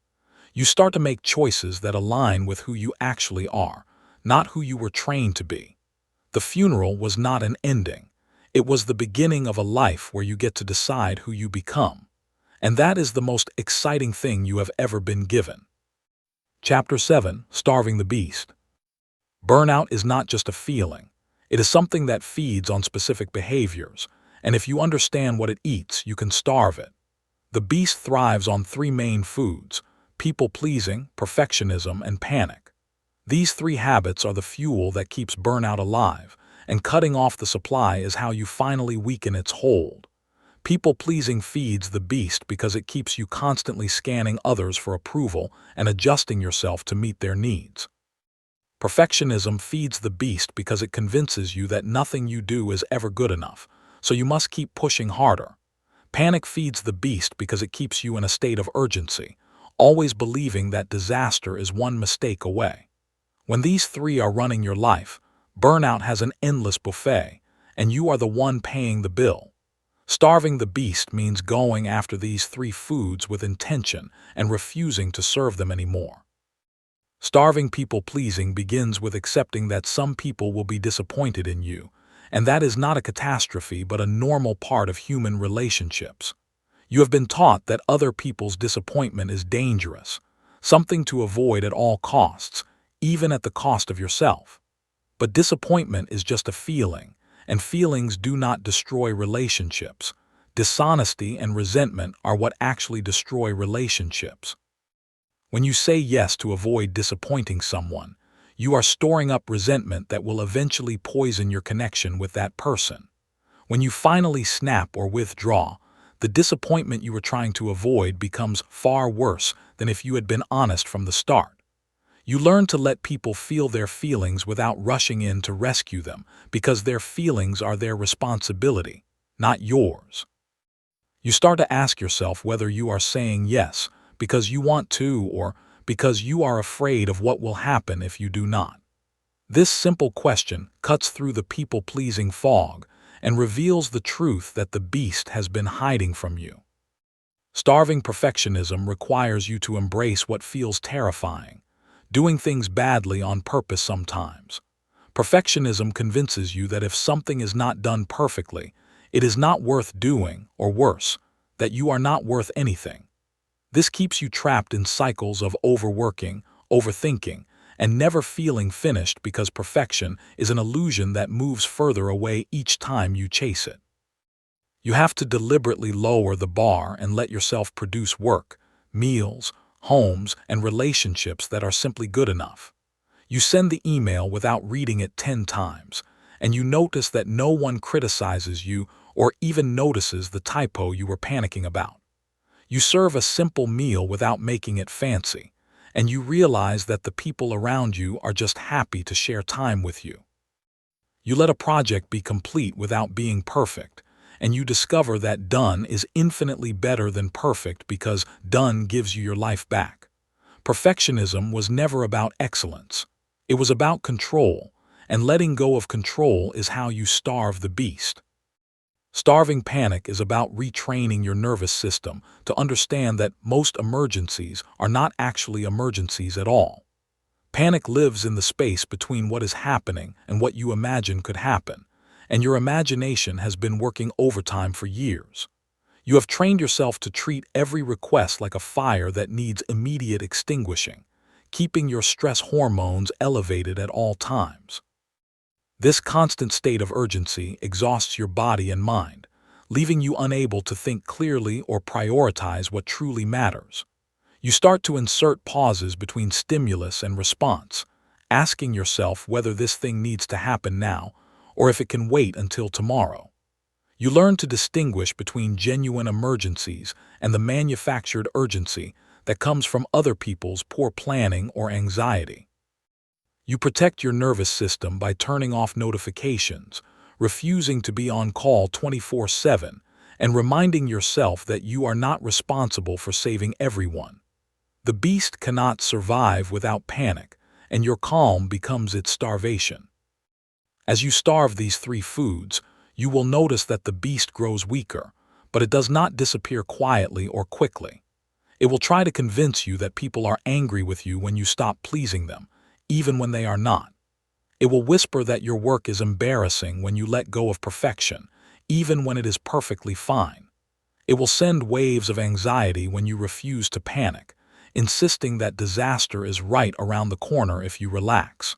You start to make choices that align with who you actually are, not who you were trained to be. The funeral was not an ending. It was the beginning of a life where you get to decide who you become. And that is the most exciting thing you have ever been given. Chapter 7: Starving the Beast. Burnout is not just a feeling. It is something that feeds on specific behaviors, and if you understand what it eats, you can starve it. The beast thrives on three main foods: people-pleasing, perfectionism, and panic. These three habits are the fuel that keeps burnout alive, and cutting off the supply is how you finally weaken its hold. People-pleasing feeds the beast because it keeps you constantly scanning others for approval and adjusting yourself to meet their needs. Perfectionism feeds the beast because it convinces you that nothing you do is ever good enough, so you must keep pushing harder. Panic feeds the beast because it keeps you in a state of urgency, always believing that disaster is one mistake away. When these three are running your life, burnout has an endless buffet, and you are the one paying the bill. Starving the beast means going after these three foods with intention and refusing to serve them anymore. Starving people-pleasing begins with accepting that some people will be disappointed in you, and that is not a catastrophe but a normal part of human relationships. You have been taught that other people's disappointment is dangerous, something to avoid at all costs, even at the cost of yourself. But disappointment is just a feeling, and feelings do not destroy relationships. Dishonesty and resentment are what actually destroy relationships. When you say yes to avoid disappointing someone, you are storing up resentment that will eventually poison your connection with that person. When you finally snap or withdraw, the disappointment you were trying to avoid becomes far worse than if you had been honest from the start. You learn to let people feel their feelings without rushing in to rescue them, because their feelings are their responsibility, not yours. You start to ask yourself whether you are saying yes because you want to or because you are afraid of what will happen if you do not. This simple question cuts through the people-pleasing fog and reveals the truth that the beast has been hiding from you. Starving perfectionism requires you to embrace what feels terrifying, doing things badly on purpose sometimes. Perfectionism convinces you that if something is not done perfectly, it is not worth doing, or worse, that you are not worth anything. This keeps you trapped in cycles of overworking, overthinking, and never feeling finished because perfection is an illusion that moves further away each time you chase it. You have to deliberately lower the bar and let yourself produce work, meals, homes, and relationships that are simply good enough. You send the email without reading it 10 times, and you notice that no one criticizes you or even notices the typo you were panicking about. You serve a simple meal without making it fancy, and you realize that the people around you are just happy to share time with you. You let a project be complete without being perfect, and you discover that done is infinitely better than perfect because done gives you your life back. Perfectionism was never about excellence. It was about control, and letting go of control is how you starve the beast. Starving panic is about retraining your nervous system to understand that most emergencies are not actually emergencies at all. Panic lives in the space between what is happening and what you imagine could happen, and your imagination has been working overtime for years. You have trained yourself to treat every request like a fire that needs immediate extinguishing, keeping your stress hormones elevated at all times. This constant state of urgency exhausts your body and mind, leaving you unable to think clearly or prioritize what truly matters. You start to insert pauses between stimulus and response, asking yourself whether this thing needs to happen now or if it can wait until tomorrow. You learn to distinguish between genuine emergencies and the manufactured urgency that comes from other people's poor planning or anxiety. You protect your nervous system by turning off notifications, refusing to be on call 24/7, and reminding yourself that you are not responsible for saving everyone. The beast cannot survive without panic, and your calm becomes its starvation. As you starve these 3 foods, you will notice that the beast grows weaker, but it does not disappear quietly or quickly. It will try to convince you that people are angry with you when you stop pleasing them, even when they are not. It will whisper that your work is embarrassing when you let go of perfection, even when it is perfectly fine. It will send waves of anxiety when you refuse to panic, insisting that disaster is right around the corner if you relax.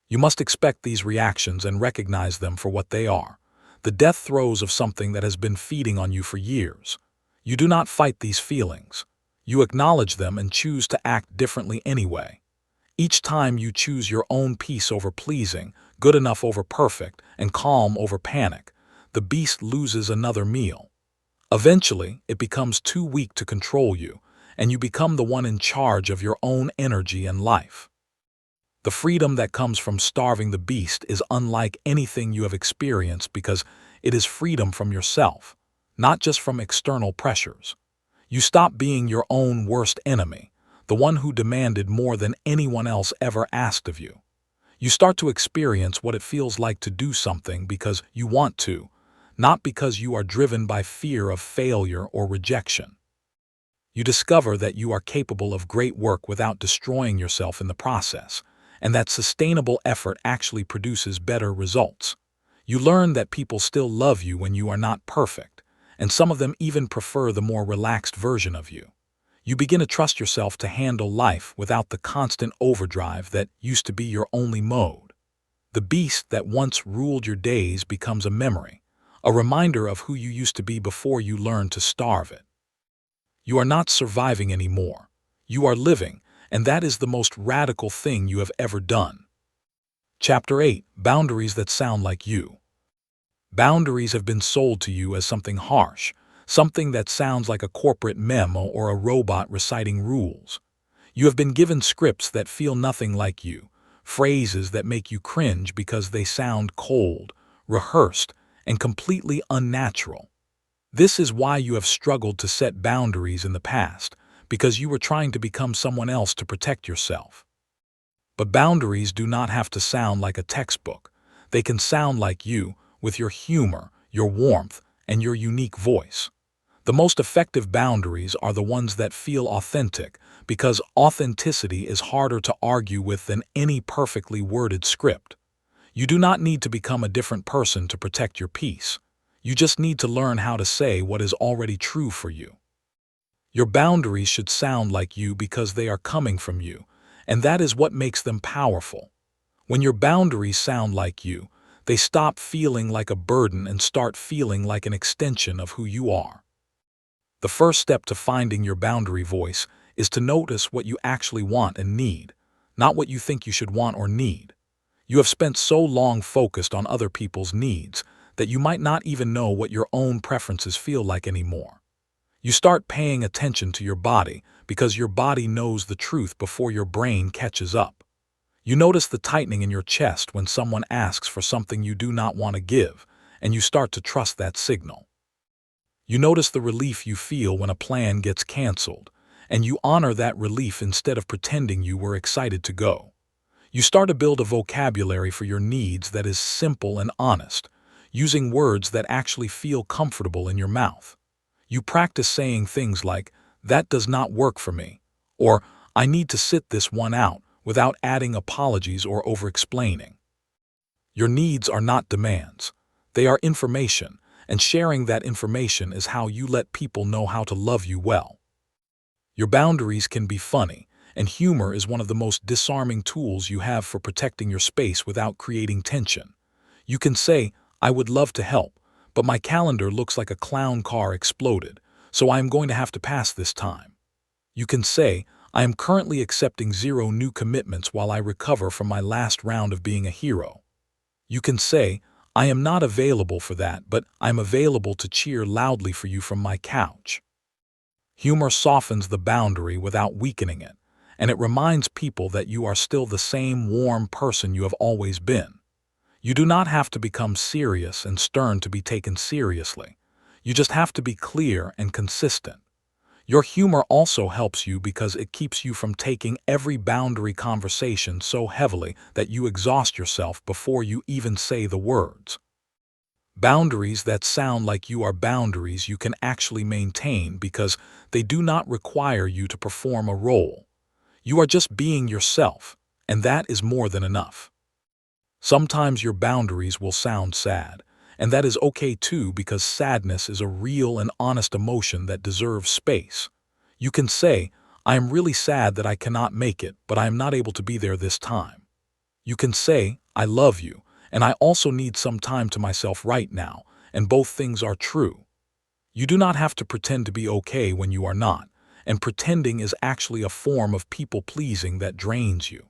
You must expect these reactions and recognize them for what they are, the death throes of something that has been feeding on you for years. You do not fight these feelings. You acknowledge them and choose to act differently anyway. Each time you choose your own peace over pleasing, good enough over perfect, and calm over panic, the beast loses another meal. Eventually, it becomes too weak to control you, and you become the one in charge of your own energy and life. The freedom that comes from starving the beast is unlike anything you have experienced because it is freedom from yourself, not just from external pressures. You stop being your own worst enemy, the one who demanded more than anyone else ever asked of you. You start to experience what it feels like to do something because you want to, not because you are driven by fear of failure or rejection. You discover that you are capable of great work without destroying yourself in the process, and that sustainable effort actually produces better results. You learn that people still love you when you are not perfect, and some of them even prefer the more relaxed version of you. You begin to trust yourself to handle life without the constant overdrive that used to be your only mode. The beast that once ruled your days becomes a memory, a reminder of who you used to be before you learned to starve it. You are not surviving anymore. You are living, and that is the most radical thing you have ever done. Chapter 8: Boundaries that sound like you. Boundaries have been sold to you as something harsh, something that sounds like a corporate memo or a robot reciting rules. You have been given scripts that feel nothing like you, phrases that make you cringe because they sound cold, rehearsed, and completely unnatural. This is why you have struggled to set boundaries in the past, because you were trying to become someone else to protect yourself. But boundaries do not have to sound like a textbook. They can sound like you, with your humor, your warmth, and your unique voice. The most effective boundaries are the ones that feel authentic, because authenticity is harder to argue with than any perfectly worded script. You do not need to become a different person to protect your peace. You just need to learn how to say what is already true for you. Your boundaries should sound like you because they are coming from you, and that is what makes them powerful. When your boundaries sound like you, they stop feeling like a burden and start feeling like an extension of who you are. The first step to finding your boundary voice is to notice what you actually want and need, not what you think you should want or need. You have spent so long focused on other people's needs that you might not even know what your own preferences feel like anymore. You start paying attention to your body because your body knows the truth before your brain catches up. You notice the tightening in your chest when someone asks for something you do not want to give, and you start to trust that signal. You notice the relief you feel when a plan gets canceled, and you honor that relief instead of pretending you were excited to go. You start to build a vocabulary for your needs that is simple and honest, using words that actually feel comfortable in your mouth. You practice saying things like, "That does not work for me," or "I need to sit this one out," without adding apologies or over-explaining. Your needs are not demands. They are information, and sharing that information is how you let people know how to love you well. Your boundaries can be funny, and humor is one of the most disarming tools you have for protecting your space without creating tension. You can say, "I would love to help, but my calendar looks like a clown car exploded, so I am going to have to pass this time." You can say, "I am currently accepting 0 new commitments while I recover from my last round of being a hero." You can say, "I am not available for that, but I'm available to cheer loudly for you from my couch." Humor softens the boundary without weakening it, and it reminds people that you are still the same warm person you have always been. You do not have to become serious and stern to be taken seriously. You just have to be clear and consistent. Your humor also helps you because it keeps you from taking every boundary conversation so heavily that you exhaust yourself before you even say the words. Boundaries that sound like you are boundaries you can actually maintain because they do not require you to perform a role. You are just being yourself, and that is more than enough. Sometimes your boundaries will sound sad, and that is okay too because sadness is a real and honest emotion that deserves space. You can say, "I am really sad that I cannot make it, but I am not able to be there this time." You can say, "I love you, and I also need some time to myself right now," and both things are true. You do not have to pretend to be okay when you are not, and pretending is actually a form of people-pleasing that drains you.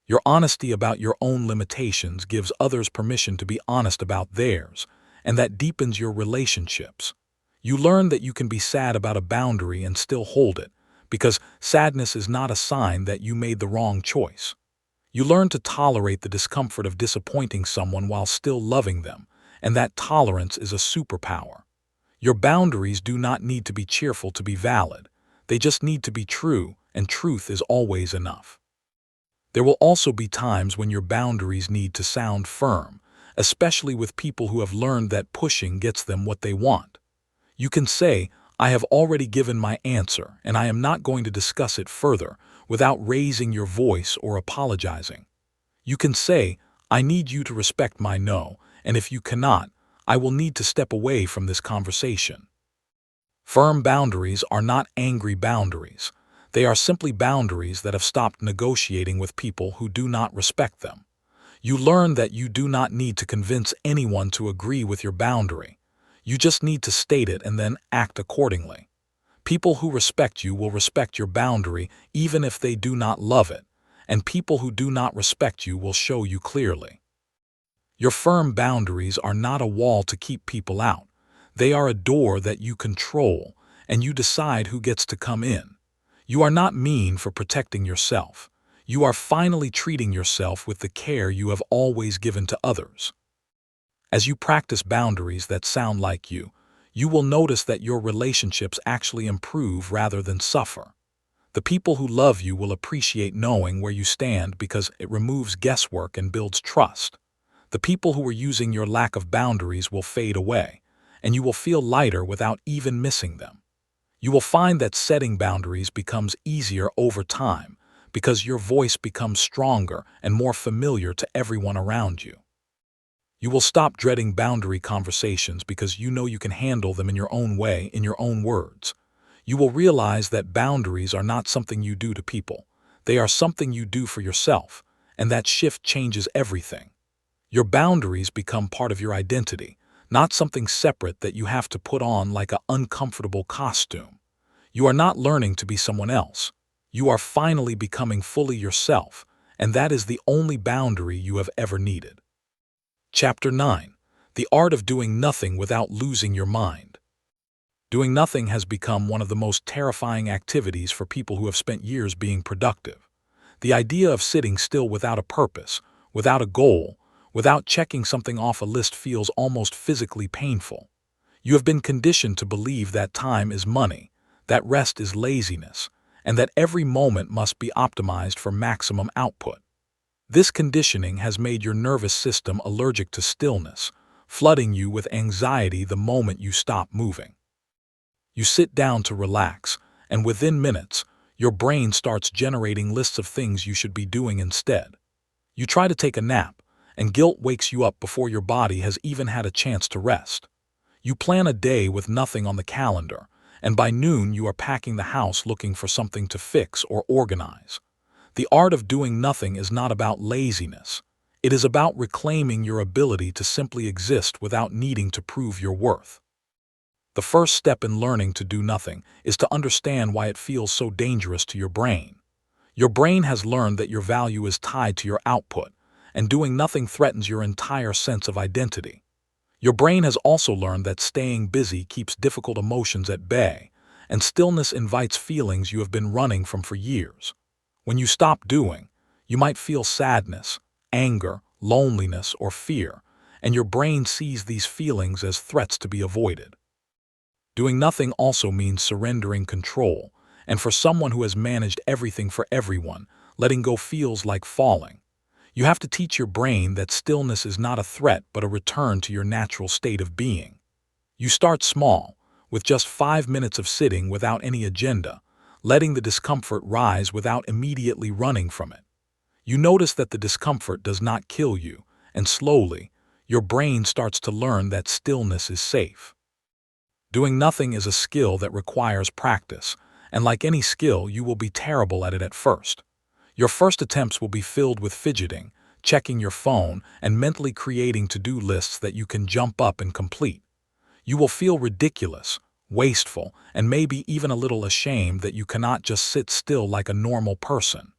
Your honesty about your own limitations gives others permission to be honest about theirs, and that deepens your relationships. You learn that you can be sad about a boundary and still hold it, because sadness is not a sign that you made the wrong choice. You learn to tolerate the discomfort of disappointing someone while still loving them, and that tolerance is a superpower. Your boundaries do not need to be cheerful to be valid. They just need to be true, and truth is always enough. There will also be times when your boundaries need to sound firm, especially with people who have learned that pushing gets them what they want. You can say, "I have already given my answer, and I am not going to discuss it further," without raising your voice or apologizing. You can say, "I need you to respect my no, and if you cannot, I will need to step away from this conversation." Firm boundaries are not angry boundaries. They are simply boundaries that have stopped negotiating with people who do not respect them. You learn that you do not need to convince anyone to agree with your boundary. You just need to state it and then act accordingly. People who respect you will respect your boundary even if they do not love it, and people who do not respect you will show you clearly. Your firm boundaries are not a wall to keep people out. They are a door that you control, and you decide who gets to come in. You are not mean for protecting yourself. You are finally treating yourself with the care you have always given to others. As you practice boundaries that sound like you will notice that your relationships actually improve rather than suffer. The people who love you will appreciate knowing where you stand because it removes guesswork and builds trust. The people who are using your lack of boundaries will fade away, and you will feel lighter without even missing them. You will find that setting boundaries becomes easier over time because your voice becomes stronger and more familiar to everyone around you. You will stop dreading boundary conversations because you know you can handle them in your own way, in your own words. You will realize that boundaries are not something you do to people. They are something you do for yourself, and that shift changes everything. Your boundaries become part of your identity, not something separate that you have to put on like an uncomfortable costume. You are not learning to be someone else. You are finally becoming fully yourself, and that is the only boundary you have ever needed. Chapter 9. The Art of Doing Nothing Without Losing Your Mind. Doing nothing has become one of the most terrifying activities for people who have spent years being productive. The idea of sitting still without a purpose, without a goal, without checking something off a list feels almost physically painful. You have been conditioned to believe that time is money, that rest is laziness, and that every moment must be optimized for maximum output. This conditioning has made your nervous system allergic to stillness, flooding you with anxiety the moment you stop moving. You sit down to relax, and within minutes, your brain starts generating lists of things you should be doing instead. You try to take a nap, and guilt wakes you up before your body has even had a chance to rest. You plan a day with nothing on the calendar, and by noon you are packing the house looking for something to fix or organize. The art of doing nothing is not about laziness. It is about reclaiming your ability to simply exist without needing to prove your worth. The first step in learning to do nothing is to understand why it feels so dangerous to your brain. Your brain has learned that your value is tied to your output, and doing nothing threatens your entire sense of identity. Your brain has also learned that staying busy keeps difficult emotions at bay, and stillness invites feelings you have been running from for years. When you stop doing, you might feel sadness, anger, loneliness, or fear, and your brain sees these feelings as threats to be avoided. Doing nothing also means surrendering control, and for someone who has managed everything for everyone, letting go feels like falling. You have to teach your brain that stillness is not a threat but a return to your natural state of being. You start small, with just 5 minutes of sitting without any agenda, letting the discomfort rise without immediately running from it. You notice that the discomfort does not kill you, and slowly, your brain starts to learn that stillness is safe. Doing nothing is a skill that requires practice, and like any skill, you will be terrible at it at first. Your first attempts will be filled with fidgeting, checking your phone, and mentally creating to-do lists that you can jump up and complete. You will feel ridiculous, wasteful, and maybe even a little ashamed that you cannot just sit still like a normal person.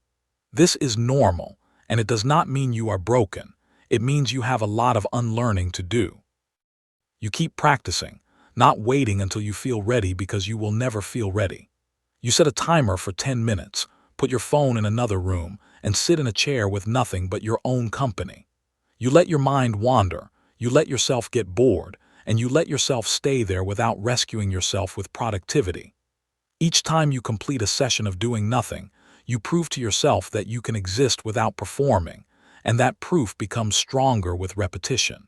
This is normal, and it does not mean you are broken. It means you have a lot of unlearning to do. You keep practicing, not waiting until you feel ready because you will never feel ready. You set a timer for 10 minutes, put your phone in another room, and sit in a chair with nothing but your own company. You let your mind wander, you let yourself get bored, and you let yourself stay there without rescuing yourself with productivity. Each time you complete a session of doing nothing, you prove to yourself that you can exist without performing, and that proof becomes stronger with repetition.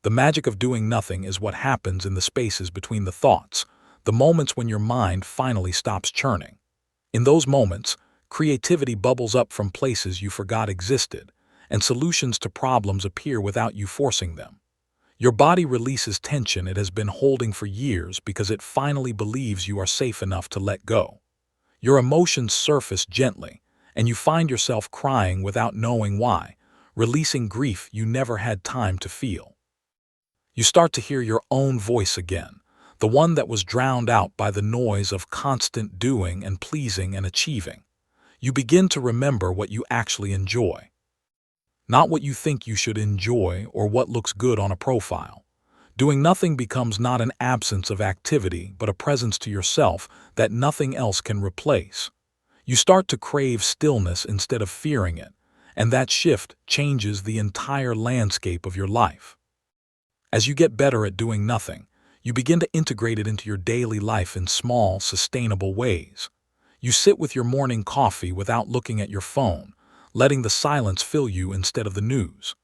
The magic of doing nothing is what happens in the spaces between the thoughts, the moments when your mind finally stops churning. In those moments, creativity bubbles up from places you forgot existed, and solutions to problems appear without you forcing them. Your body releases tension it has been holding for years because it finally believes you are safe enough to let go. Your emotions surface gently, and you find yourself crying without knowing why, releasing grief you never had time to feel. You start to hear your own voice again, the one that was drowned out by the noise of constant doing and pleasing and achieving. You begin to remember what you actually enjoy. Not what you think you should enjoy or what looks good on a profile. Doing nothing becomes not an absence of activity, but a presence to yourself that nothing else can replace. You start to crave stillness instead of fearing it, and that shift changes the entire landscape of your life. As you get better at doing nothing, you begin to integrate it into your daily life in small, sustainable ways. You sit with your morning coffee without looking at your phone, letting the silence fill you instead of the news.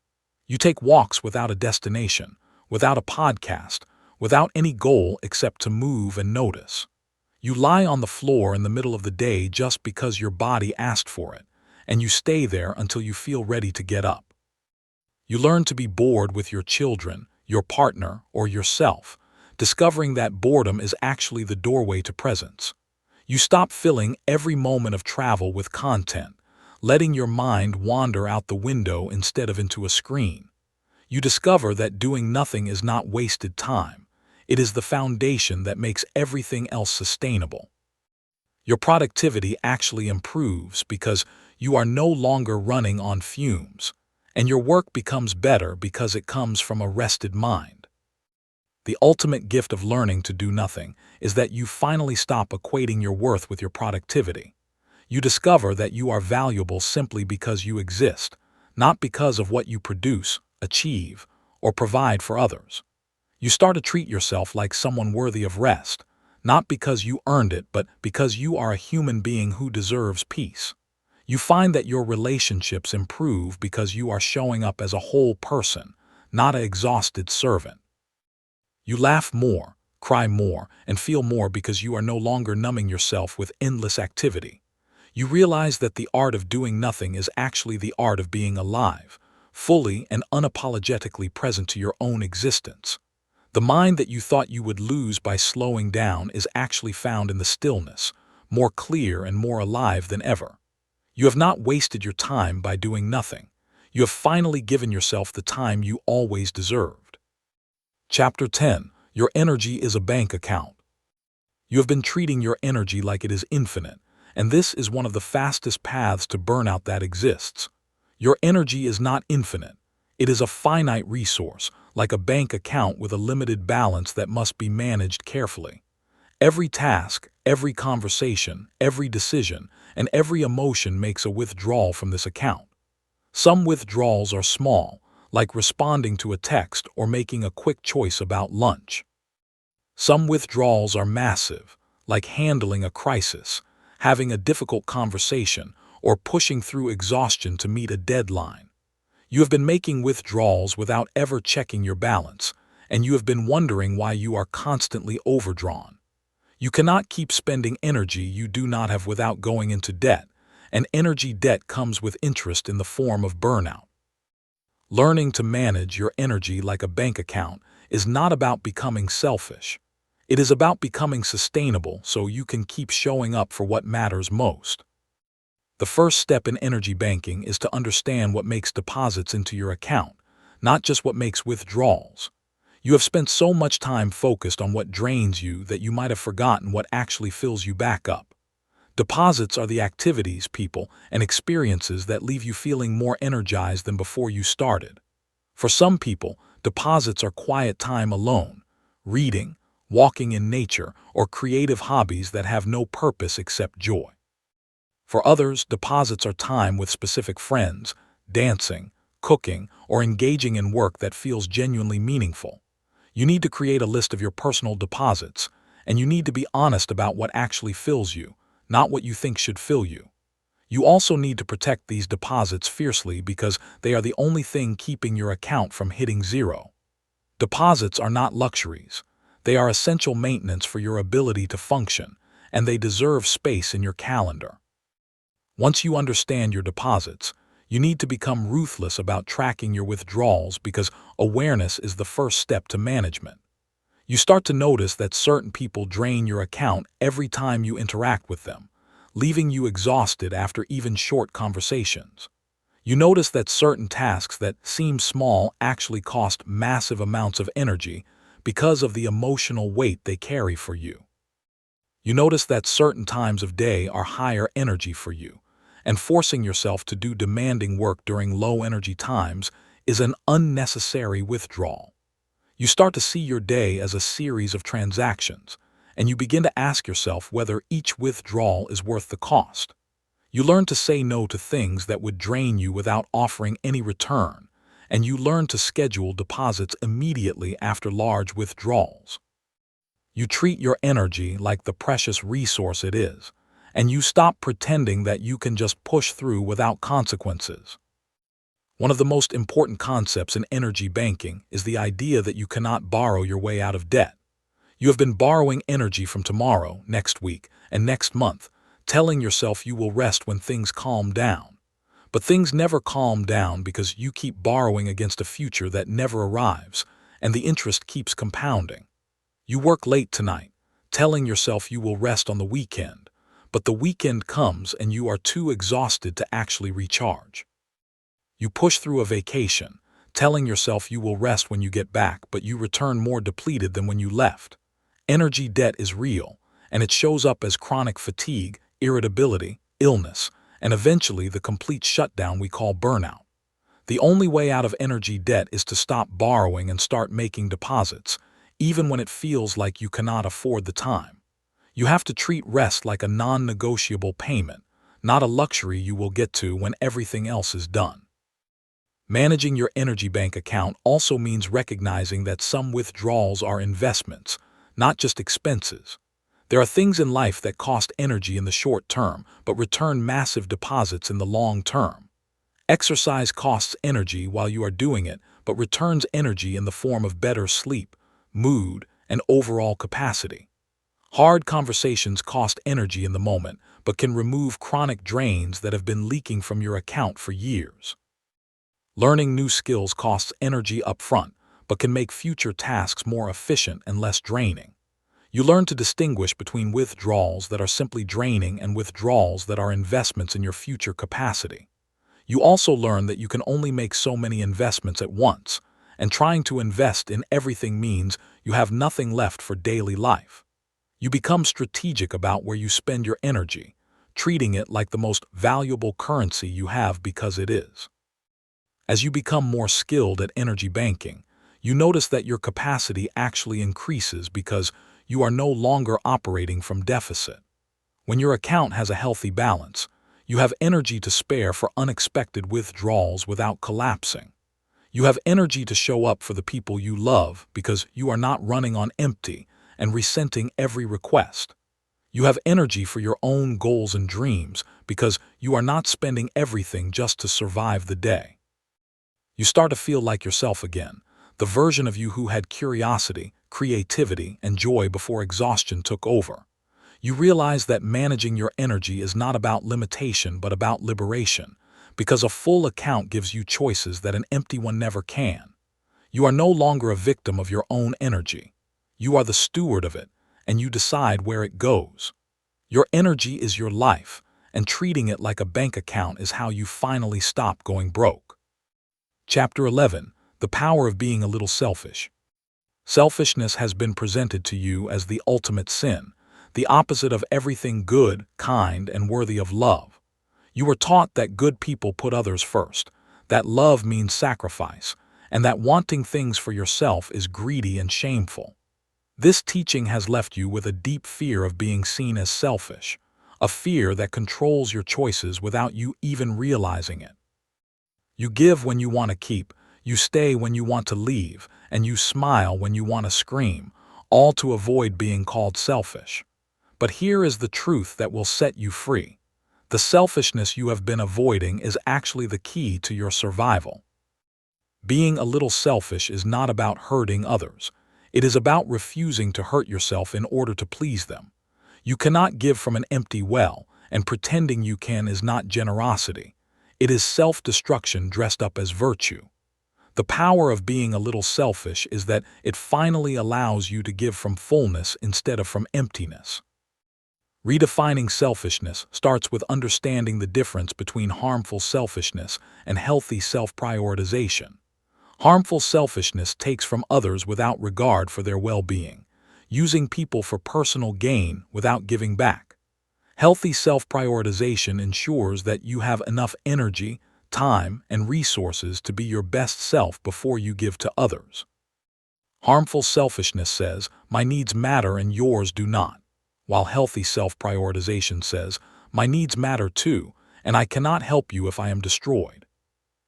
You take walks without a destination, without a podcast, without any goal except to move and notice. You lie on the floor in the middle of the day just because your body asked for it, and you stay there until you feel ready to get up. You learn to be bored with your children, your partner, or yourself, discovering that boredom is actually the doorway to presence. You stop filling every moment of travel with content, letting your mind wander out the window instead of into a screen. You discover that doing nothing is not wasted time. It is the foundation that makes everything else sustainable. Your productivity actually improves because you are no longer running on fumes, and your work becomes better because it comes from a rested mind. The ultimate gift of learning to do nothing is that you finally stop equating your worth with your productivity. You discover that you are valuable simply because you exist, not because of what you produce, achieve, or provide for others. You start to treat yourself like someone worthy of rest, not because you earned it, but because you are a human being who deserves peace. You find that your relationships improve because you are showing up as a whole person, not an exhausted servant. You laugh more, cry more, and feel more because you are no longer numbing yourself with endless activity. You realize that the art of doing nothing is actually the art of being alive, fully and unapologetically present to your own existence. The mind that you thought you would lose by slowing down is actually found in the stillness, more clear and more alive than ever. You have not wasted your time by doing nothing. You have finally given yourself the time you always deserved. Chapter 10. Your energy is a bank account. You have been treating your energy like it is infinite, and this is one of the fastest paths to burnout that exists. Your energy is not infinite. It is a finite resource, like a bank account with a limited balance that must be managed carefully. Every task, every conversation, every decision, and every emotion makes a withdrawal from this account. Some withdrawals are small, like responding to a text or making a quick choice about lunch. Some withdrawals are massive, like handling a crisis, having a difficult conversation, or pushing through exhaustion to meet a deadline. You have been making withdrawals without ever checking your balance, and you have been wondering why you are constantly overdrawn. You cannot keep spending energy you do not have without going into debt, and energy debt comes with interest in the form of burnout. Learning to manage your energy like a bank account is not about becoming selfish. It is about becoming sustainable so you can keep showing up for what matters most. The first step in energy banking is to understand what makes deposits into your account, not just what makes withdrawals. You have spent so much time focused on what drains you that you might have forgotten what actually fills you back up. Deposits are the activities, people, and experiences that leave you feeling more energized than before you started. For some people, deposits are quiet time alone, reading, walking in nature, or creative hobbies that have no purpose except joy. For others, deposits are time with specific friends, dancing, cooking, or engaging in work that feels genuinely meaningful. You need to create a list of your personal deposits, and you need to be honest about what actually fills you, not what you think should fill you. You also need to protect these deposits fiercely because they are the only thing keeping your account from hitting zero. Deposits are not luxuries. They are essential maintenance for your ability to function, and they deserve space in your calendar. Once you understand your deposits, You need to become ruthless about tracking your withdrawals because awareness is the first step to management. You start to notice that certain people drain your account every time you interact with them, leaving you exhausted after even short conversations. You notice that certain tasks that seem small actually cost massive amounts of energy because of the emotional weight they carry for you. You notice that certain times of day are higher energy for you, and forcing yourself to do demanding work during low energy times is an unnecessary withdrawal. You start to see your day as a series of transactions, and you begin to ask yourself whether each withdrawal is worth the cost. You learn to say no to things that would drain you without offering any return, and you learn to schedule deposits immediately after large withdrawals. You treat your energy like the precious resource it is, and you stop pretending that you can just push through without consequences. One of the most important concepts in energy banking is the idea that you cannot borrow your way out of debt. You have been borrowing energy from tomorrow, next week, and next month, telling yourself you will rest when things calm down. But things never calm down because you keep borrowing against a future that never arrives, and the interest keeps compounding. You work late tonight, telling yourself you will rest on the weekend, but the weekend comes and you are too exhausted to actually recharge. You push through a vacation, telling yourself you will rest when you get back, but you return more depleted than when you left. Energy debt is real, and it shows up as chronic fatigue, irritability, illness, and eventually the complete shutdown we call burnout. The only way out of energy debt is to stop borrowing and start making deposits, even when it feels like you cannot afford the time. You have to treat rest like a non-negotiable payment, not a luxury you will get to when everything else is done. Managing your energy bank account also means recognizing that some withdrawals are investments, not just expenses. There are things in life that cost energy in the short term but return massive deposits in the long term. Exercise costs energy while you are doing it but returns energy in the form of better sleep, mood, and overall capacity. Hard conversations cost energy in the moment but can remove chronic drains that have been leaking from your account for years. Learning new skills costs energy up front, but can make future tasks more efficient and less draining. You learn to distinguish between withdrawals that are simply draining and withdrawals that are investments in your future capacity. You also learn that you can only make so many investments at once, and trying to invest in everything means you have nothing left for daily life. You become strategic about where you spend your energy, treating it like the most valuable currency you have because it is. As you become more skilled at energy banking, you notice that your capacity actually increases because you are no longer operating from deficit. When your account has a healthy balance, you have energy to spare for unexpected withdrawals without collapsing. You have energy to show up for the people you love because you are not running on empty and resenting every request. You have energy for your own goals and dreams because you are not spending everything just to survive the day. You start to feel like yourself again, the version of you who had curiosity, creativity, and joy before exhaustion took over. You realize that managing your energy is not about limitation but about liberation, because a full account gives you choices that an empty one never can. You are no longer a victim of your own energy. You are the steward of it, and you decide where it goes. Your energy is your life, and treating it like a bank account is how you finally stop going broke. Chapter 11. The Power of Being a Little Selfish. Selfishness has been presented to you as the ultimate sin, the opposite of everything good, kind, and worthy of love. You were taught that good people put others first, that love means sacrifice, and that wanting things for yourself is greedy and shameful. This teaching has left you with a deep fear of being seen as selfish, a fear that controls your choices without you even realizing it. You give when you want to keep, you stay when you want to leave, and you smile when you want to scream, all to avoid being called selfish. But here is the truth that will set you free. The selfishness you have been avoiding is actually the key to your survival. Being a little selfish is not about hurting others. It is about refusing to hurt yourself in order to please them. You cannot give from an empty well, and pretending you can is not generosity. It is self-destruction dressed up as virtue. The power of being a little selfish is that it finally allows you to give from fullness instead of from emptiness. Redefining selfishness starts with understanding the difference between harmful selfishness and healthy self-prioritization. Harmful selfishness takes from others without regard for their well-being, using people for personal gain without giving back. Healthy self-prioritization ensures that you have enough energy, time, and resources to be your best self before you give to others. Harmful selfishness says, "My needs matter and yours do not," while healthy self-prioritization says, "My needs matter too, and I cannot help you if I am destroyed."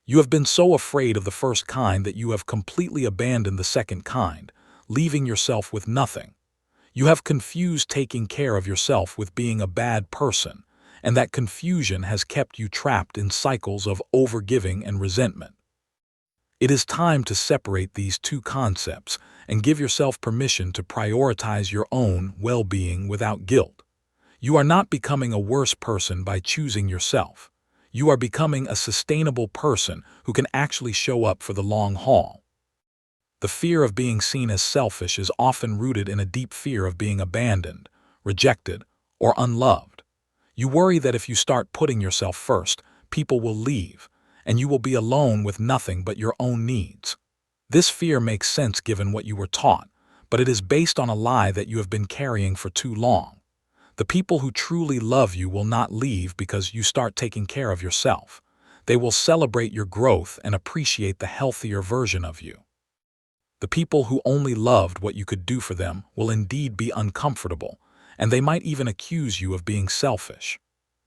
You have been so afraid of the first kind that you have completely abandoned the second kind, leaving yourself with nothing. You have confused taking care of yourself with being a bad person, and that confusion has kept you trapped in cycles of overgiving and resentment. It is time to separate these two concepts and give yourself permission to prioritize your own well-being without guilt. You are not becoming a worse person by choosing yourself. You are becoming a sustainable person who can actually show up for the long haul. The fear of being seen as selfish is often rooted in a deep fear of being abandoned, rejected, or unloved. You worry that if you start putting yourself first, people will leave, and you will be alone with nothing but your own needs. This fear makes sense given what you were taught, but it is based on a lie that you have been carrying for too long. The people who truly love you will not leave because you start taking care of yourself. They will celebrate your growth and appreciate the healthier version of you. The people who only loved what you could do for them will indeed be uncomfortable, and they might even accuse you of being selfish.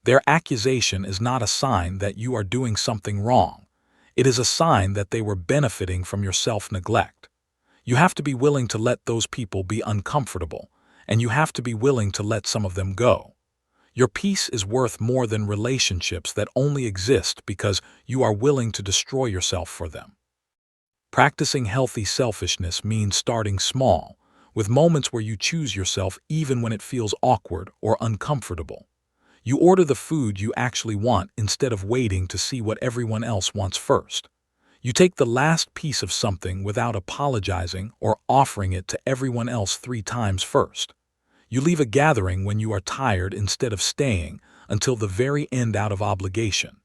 Their accusation is not a sign that you are doing something wrong. It is a sign that they were benefiting from your self-neglect. You have to be willing to let those people be uncomfortable, and you have to be willing to let some of them go. Your peace is worth more than relationships that only exist because you are willing to destroy yourself for them. Practicing healthy selfishness means starting small, with moments where you choose yourself even when it feels awkward or uncomfortable. You order the food you actually want instead of waiting to see what everyone else wants first. You take the last piece of something without apologizing or offering it to everyone else 3 times first. You leave a gathering when you are tired instead of staying until the very end out of obligation.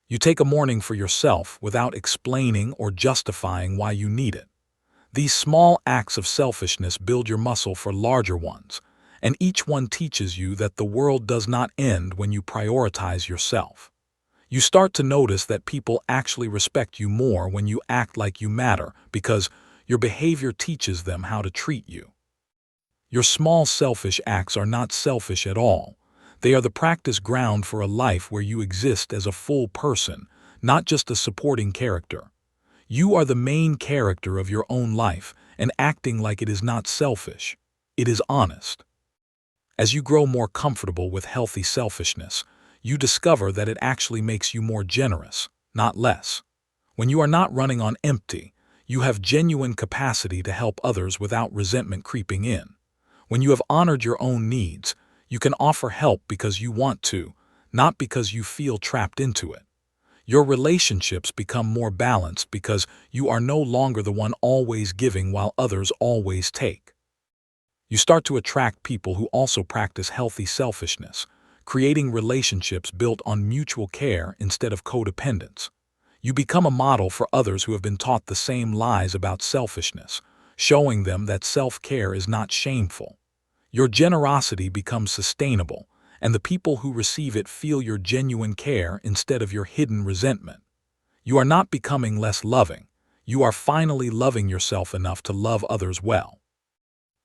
You take a morning for yourself without explaining or justifying why you need it. These small acts of selfishness build your muscle for larger ones, and each one teaches you that the world does not end when you prioritize yourself. You start to notice that people actually respect you more when you act like you matter because your behavior teaches them how to treat you. Your small selfish acts are not selfish at all. They are the practice ground for a life where you exist as a full person, not just a supporting character. You are the main character of your own life, and acting like it is not selfish. It is honest. As you grow more comfortable with healthy selfishness, you discover that it actually makes you more generous, not less. When you are not running on empty, you have genuine capacity to help others without resentment creeping in. When you have honored your own needs, you can offer help because you want to, not because you feel trapped into it. Your relationships become more balanced because you are no longer the one always giving while others always take. You start to attract people who also practice healthy selfishness, creating relationships built on mutual care instead of codependence. You become a model for others who have been taught the same lies about selfishness, showing them that self-care is not shameful. Your generosity becomes sustainable, and the people who receive it feel your genuine care instead of your hidden resentment. You are not becoming less loving. You are finally loving yourself enough to love others well.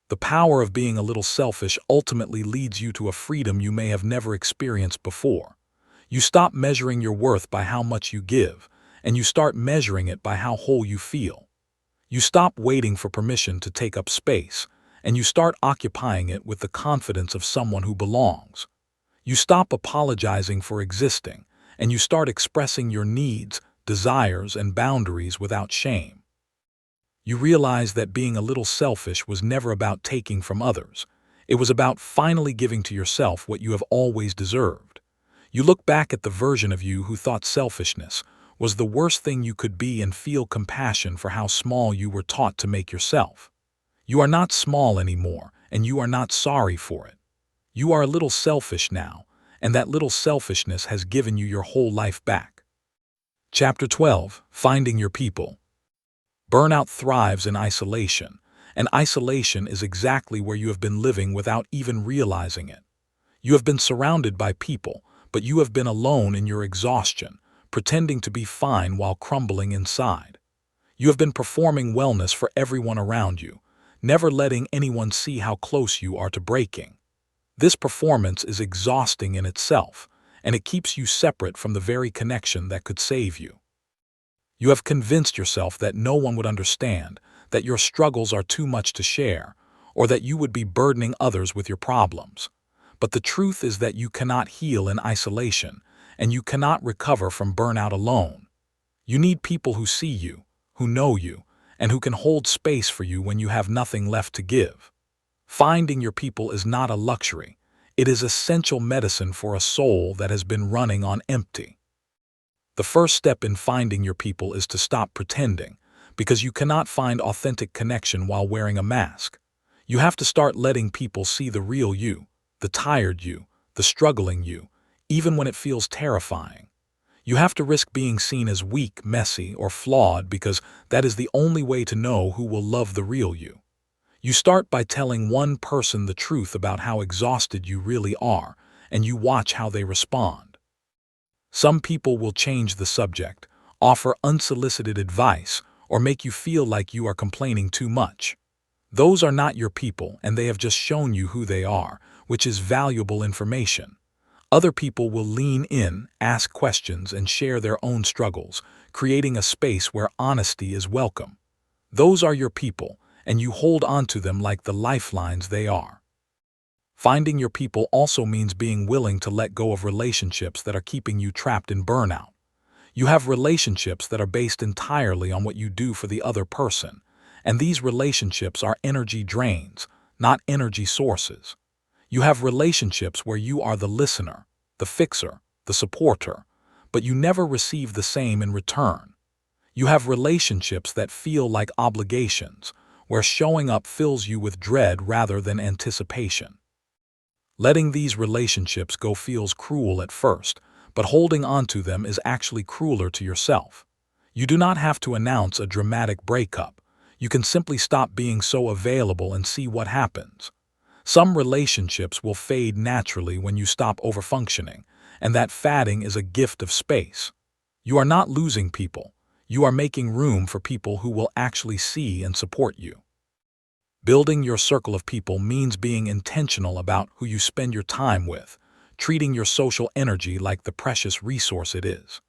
The power of being a little selfish ultimately leads you to a freedom you may have never experienced before. You stop measuring your worth by how much you give, and you start measuring it by how whole you feel. You stop waiting for permission to take up space, and you start occupying it with the confidence of someone who belongs. You stop apologizing for existing, and you start expressing your needs, desires, and boundaries without shame. You realize that being a little selfish was never about taking from others. It was about finally giving to yourself what you have always deserved. You look back at the version of you who thought selfishness was the worst thing you could be and feel compassion for how small you were taught to make yourself. You are not small anymore, and you are not sorry for it. You are a little selfish now, and that little selfishness has given you your whole life back. Chapter 12. Finding Your People. Burnout thrives in isolation, and isolation is exactly where you have been living without even realizing it. You have been surrounded by people, but you have been alone in your exhaustion, pretending to be fine while crumbling inside. You have been performing wellness for everyone around you, never letting anyone see how close you are to breaking. This performance is exhausting in itself, and it keeps you separate from the very connection that could save you. You have convinced yourself that no one would understand, that your struggles are too much to share, or that you would be burdening others with your problems. But the truth is that you cannot heal in isolation, and you cannot recover from burnout alone. You need people who see you, who know you, and who can hold space for you when you have nothing left to give. Finding your people is not a luxury. It is essential medicine for a soul that has been running on empty. The first step in finding your people is to stop pretending, because you cannot find authentic connection while wearing a mask. You have to start letting people see the real you, the tired you, the struggling you, even when it feels terrifying. You have to risk being seen as weak, messy, or flawed because that is the only way to know who will love the real you. You start by telling one person the truth about how exhausted you really are, and you watch how they respond. Some people will change the subject, offer unsolicited advice, or make you feel like you are complaining too much. Those are not your people, and they have just shown you who they are, which is valuable information. Other people will lean in, ask questions, and share their own struggles, creating a space where honesty is welcome. Those are your people, and you hold on to them like the lifelines they are. Finding your people also means being willing to let go of relationships that are keeping you trapped in burnout. You have relationships that are based entirely on what you do for the other person, and these relationships are energy drains, not energy sources. You have relationships where you are the listener, the fixer, the supporter, but you never receive the same in return. You have relationships that feel like obligations, where showing up fills you with dread rather than anticipation. Letting these relationships go feels cruel at first, but holding on to them is actually crueler to yourself. You do not have to announce a dramatic breakup. You can simply stop being so available and see what happens. Some relationships will fade naturally when you stop overfunctioning, and that fading is a gift of space. You are not losing people. You are making room for people who will actually see and support you. Building your circle of people means being intentional about who you spend your time with, treating your social energy like the precious resource it is.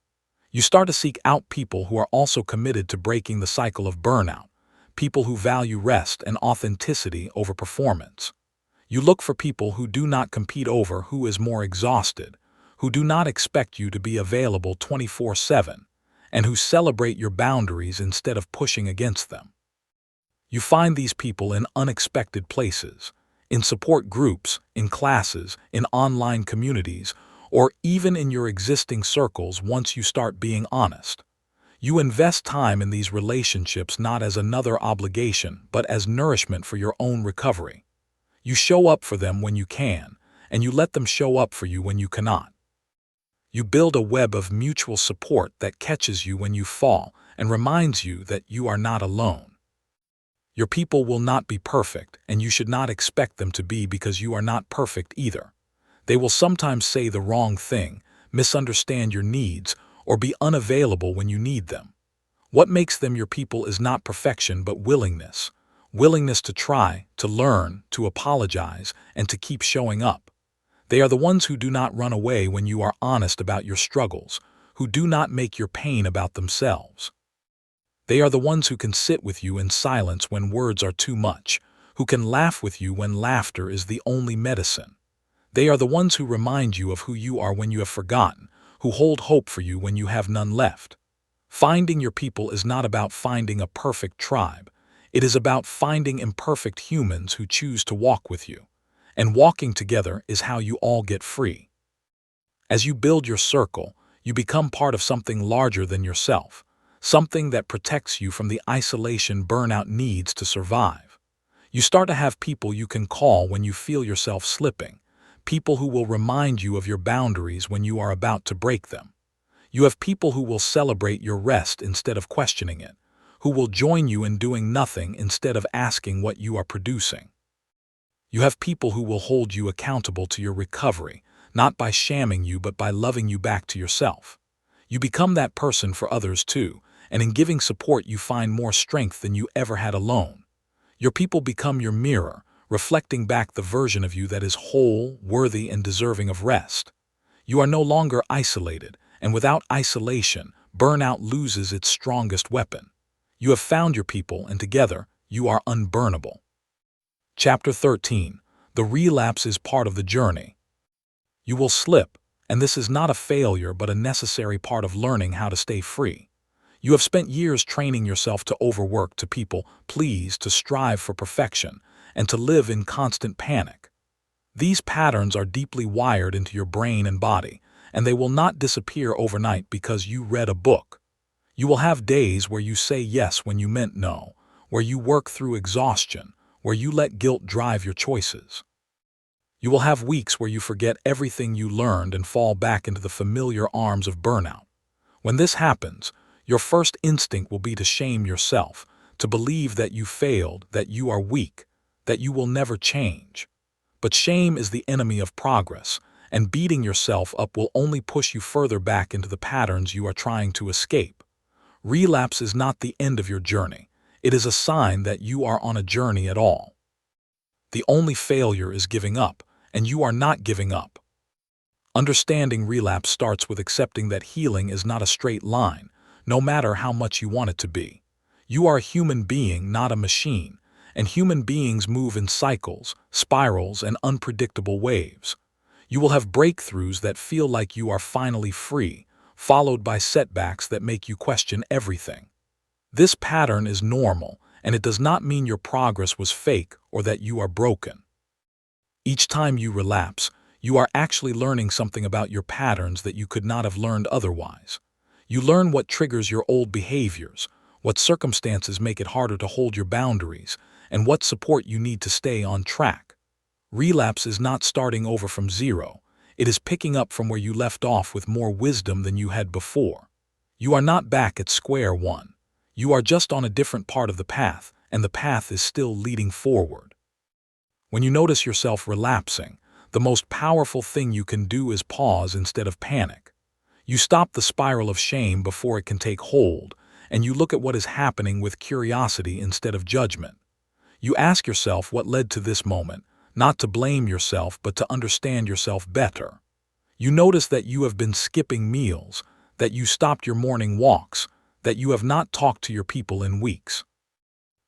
You start to seek out people who are also committed to breaking the cycle of burnout, people who value rest and authenticity over performance. You look for people who do not compete over who is more exhausted, who do not expect you to be available 24/7, and who celebrate your boundaries instead of pushing against them. You find these people in unexpected places, in support groups, in classes, in online communities, or even in your existing circles once you start being honest. You invest time in these relationships not as another obligation, but as nourishment for your own recovery. You show up for them when you can, and you let them show up for you when you cannot. You build a web of mutual support that catches you when you fall and reminds you that you are not alone. Your people will not be perfect, and you should not expect them to be because you are not perfect either. They will sometimes say the wrong thing, misunderstand your needs, or be unavailable when you need them. What makes them your people is not perfection but willingness. Willingness to try, to learn, to apologize, and to keep showing up. They are the ones who do not run away when you are honest about your struggles, who do not make your pain about themselves. They are the ones who can sit with you in silence when words are too much, who can laugh with you when laughter is the only medicine. They are the ones who remind you of who you are when you have forgotten, who hold hope for you when you have none left. Finding your people is not about finding a perfect tribe. It is about finding imperfect humans who choose to walk with you. And walking together is how you all get free. As you build your circle, you become part of something larger than yourself, something that protects you from the isolation burnout needs to survive. You start to have people you can call when you feel yourself slipping, people who will remind you of your boundaries when you are about to break them. You have people who will celebrate your rest instead of questioning it, who will join you in doing nothing instead of asking what you are producing. You have people who will hold you accountable to your recovery, not by shamming you but by loving you back to yourself. You become that person for others too, and in giving support you find more strength than you ever had alone. Your people become your mirror, reflecting back the version of you that is whole, worthy, and deserving of rest. You are no longer isolated, and without isolation, burnout loses its strongest weapon. You have found your people, and together, you are unburnable. Chapter 13. The relapse is part of the journey. You will slip, and this is not a failure but a necessary part of learning how to stay free. You have spent years training yourself to overwork, to people please, to strive for perfection, and to live in constant panic. These patterns are deeply wired into your brain and body, and they will not disappear overnight because you read a book. You will have days where you say yes when you meant no, where you work through exhaustion, where you let guilt drive your choices. You will have weeks where you forget everything you learned and fall back into the familiar arms of burnout. When this happens, your first instinct will be to shame yourself, to believe that you failed, that you are weak, that you will never change. But shame is the enemy of progress, and beating yourself up will only push you further back into the patterns you are trying to escape. Relapse is not the end of your journey. It is a sign that you are on a journey at all. The only failure is giving up, and you are not giving up. Understanding relapse starts with accepting that healing is not a straight line, no matter how much you want it to be. You are a human being, not a machine, and human beings move in cycles, spirals, and unpredictable waves. You will have breakthroughs that feel like you are finally free, followed by setbacks that make you question everything. This pattern is normal, and it does not mean your progress was fake or that you are broken. Each time you relapse, you are actually learning something about your patterns that you could not have learned otherwise. You learn what triggers your old behaviors, what circumstances make it harder to hold your boundaries, and what support you need to stay on track. Relapse is not starting over from zero. It is picking up from where you left off with more wisdom than you had before. You are not back at square one. You are just on a different part of the path, and the path is still leading forward. When you notice yourself relapsing, the most powerful thing you can do is pause instead of panic. You stop the spiral of shame before it can take hold, and you look at what is happening with curiosity instead of judgment. You ask yourself what led to this moment, not to blame yourself but to understand yourself better. You notice that you have been skipping meals, that you stopped your morning walks, that you have not talked to your people in weeks.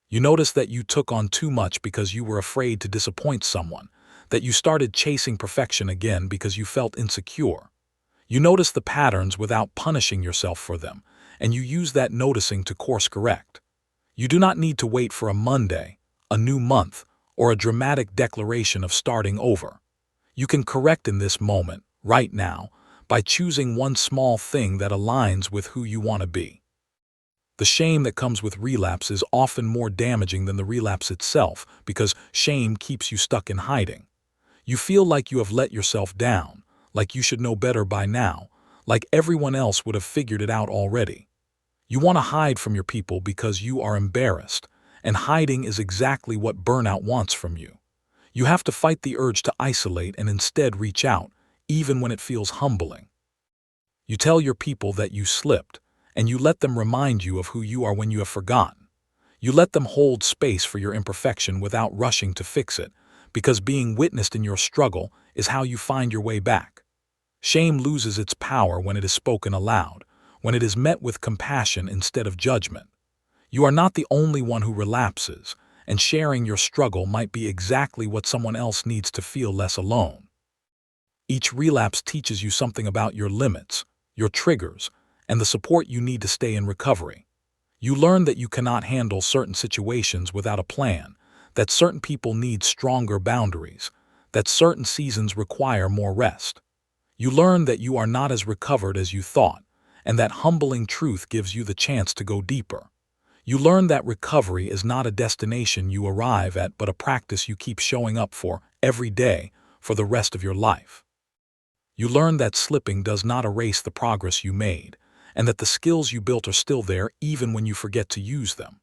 You notice that you took on too much because you were afraid to disappoint someone, that you started chasing perfection again because you felt insecure. You notice the patterns without punishing yourself for them, and you use that noticing to course correct. You do not need to wait for a Monday, a new month, or a dramatic declaration of starting over. You can correct in this moment, right now, by choosing one small thing that aligns with who you want to be. The shame that comes with relapse is often more damaging than the relapse itself because shame keeps you stuck in hiding. You feel like you have let yourself down, like you should know better by now, like everyone else would have figured it out already. You want to hide from your people because you are embarrassed, and hiding is exactly what burnout wants from you. You have to fight the urge to isolate and instead reach out, even when it feels humbling. You tell your people that you slipped, and you let them remind you of who you are when you have forgotten. You let them hold space for your imperfection without rushing to fix it, because being witnessed in your struggle is how you find your way back. Shame loses its power when it is spoken aloud, when it is met with compassion instead of judgment. You are not the only one who relapses, and sharing your struggle might be exactly what someone else needs to feel less alone. Each relapse teaches you something about your limits, your triggers, and the support you need to stay in recovery. You learn that you cannot handle certain situations without a plan, that certain people need stronger boundaries, that certain seasons require more rest. You learn that you are not as recovered as you thought, and that humbling truth gives you the chance to go deeper. You learn that recovery is not a destination you arrive at, but a practice you keep showing up for every day for the rest of your life. You learn that slipping does not erase the progress you made, and that the skills you built are still there even when you forget to use them.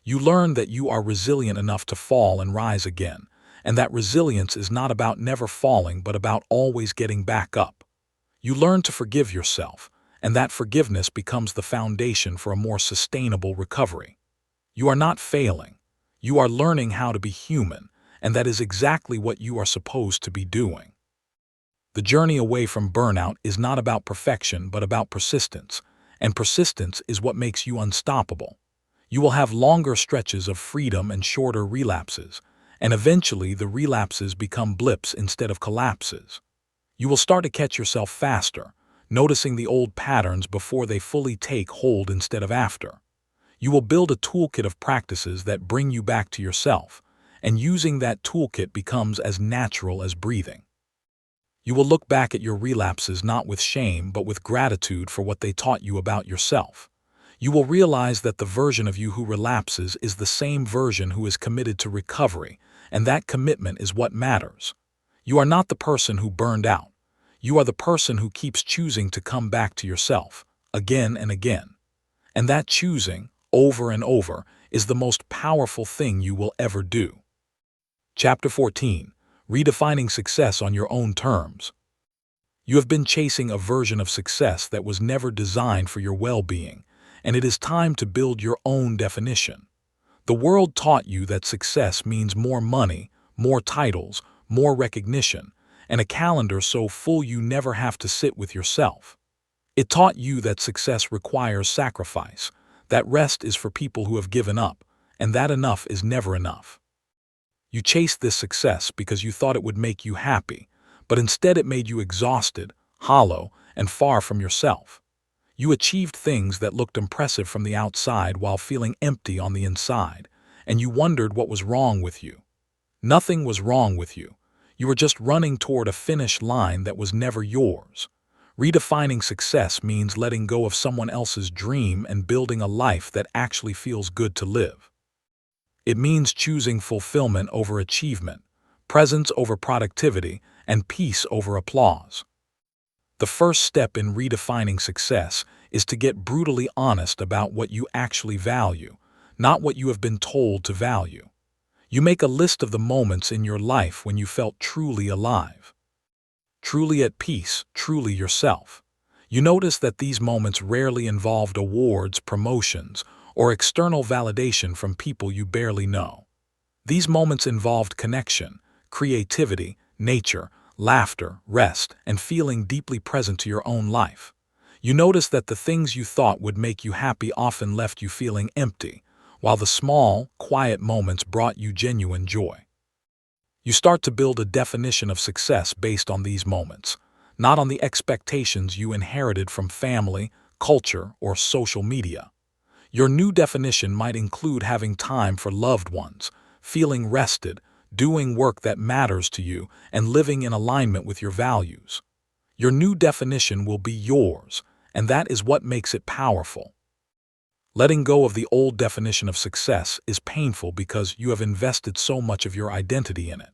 You learn that you are resilient enough to fall and rise again, and that resilience is not about never falling but about always getting back up. You learn to forgive yourself, and that forgiveness becomes the foundation for a more sustainable recovery. You are not failing. You are learning how to be human, and that is exactly what you are supposed to be doing. The journey away from burnout is not about perfection but about persistence, and persistence is what makes you unstoppable. You will have longer stretches of freedom and shorter relapses, and eventually the relapses become blips instead of collapses. You will start to catch yourself faster, noticing the old patterns before they fully take hold instead of after. You will build a toolkit of practices that bring you back to yourself, and using that toolkit becomes as natural as breathing. You will look back at your relapses not with shame but with gratitude for what they taught you about yourself. You will realize that the version of you who relapses is the same version who is committed to recovery, and that commitment is what matters. You are not the person who burned out. You are the person who keeps choosing to come back to yourself, again and again. And that choosing, over and over, is the most powerful thing you will ever do. Chapter 14. Redefining success on your own terms. You have been chasing a version of success that was never designed for your well-being, and it is time to build your own definition. The world taught you that success means more money, more titles, more recognition, and a calendar so full you never have to sit with yourself. It taught you that success requires sacrifice, that rest is for people who have given up, and that enough is never enough. You chased this success because you thought it would make you happy, but instead it made you exhausted, hollow, and far from yourself. You achieved things that looked impressive from the outside while feeling empty on the inside, and you wondered what was wrong with you. Nothing was wrong with you. You were just running toward a finish line that was never yours. Redefining success means letting go of someone else's dream and building a life that actually feels good to live. It means choosing fulfillment over achievement, presence over productivity, and peace over applause. The first step in redefining success is to get brutally honest about what you actually value, not what you have been told to value. You make a list of the moments in your life when you felt truly alive, truly at peace, truly yourself. You notice that these moments rarely involved awards, promotions, or external validation from people you barely know. These moments involved connection, creativity, nature, laughter, rest, and feeling deeply present to your own life. You notice that the things you thought would make you happy often left you feeling empty, while the small, quiet moments brought you genuine joy. You start to build a definition of success based on these moments, not on the expectations you inherited from family, culture, or social media. Your new definition might include having time for loved ones, feeling rested, doing work that matters to you, and living in alignment with your values. Your new definition will be yours, and that is what makes it powerful. Letting go of the old definition of success is painful because you have invested so much of your identity in it.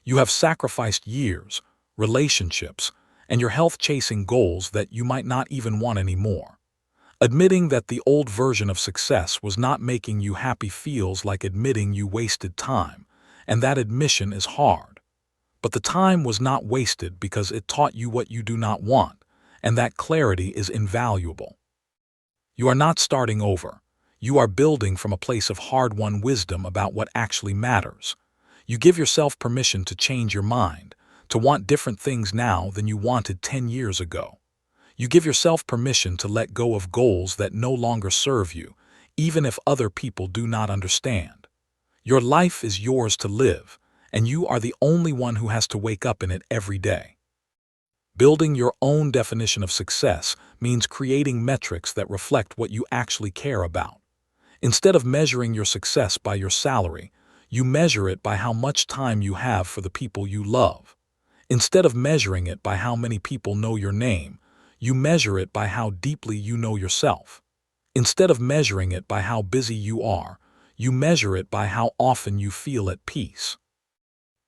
You have sacrificed years, relationships, and your health chasing goals that you might not even want anymore. Admitting that the old version of success was not making you happy feels like admitting you wasted time, and that admission is hard. But the time was not wasted because it taught you what you do not want, and that clarity is invaluable. You are not starting over. You are building from a place of hard-won wisdom about what actually matters. You give yourself permission to change your mind, to want different things now than you wanted 10 years ago. You give yourself permission to let go of goals that no longer serve you, even if other people do not understand. Your life is yours to live, and you are the only one who has to wake up in it every day. Building your own definition of success means creating metrics that reflect what you actually care about. Instead of measuring your success by your salary, you measure it by how much time you have for the people you love. Instead of measuring it by how many people know your name, you measure it by how deeply you know yourself. Instead of measuring it by how busy you are, you measure it by how often you feel at peace.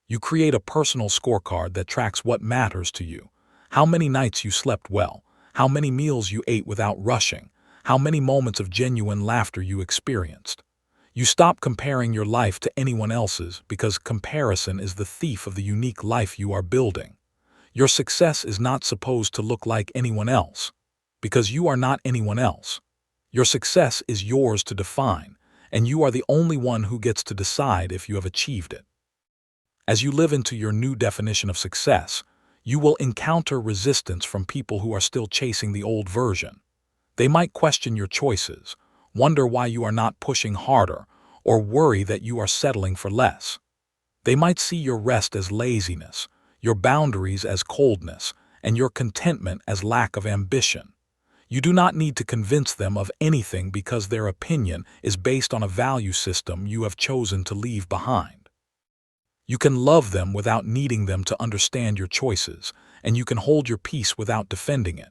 You create a personal scorecard that tracks what matters to you: how many nights you slept well, how many meals you ate without rushing, how many moments of genuine laughter you experienced. You stop comparing your life to anyone else's because comparison is the thief of the unique life you are building. Your success is not supposed to look like anyone else, because you are not anyone else. Your success is yours to define, and you are the only one who gets to decide if you have achieved it. As you live into your new definition of success, you will encounter resistance from people who are still chasing the old version. They might question your choices, wonder why you are not pushing harder, or worry that you are settling for less. They might see your rest as laziness, your boundaries as coldness, and your contentment as lack of ambition. You do not need to convince them of anything because their opinion is based on a value system you have chosen to leave behind. You can love them without needing them to understand your choices, and you can hold your peace without defending it.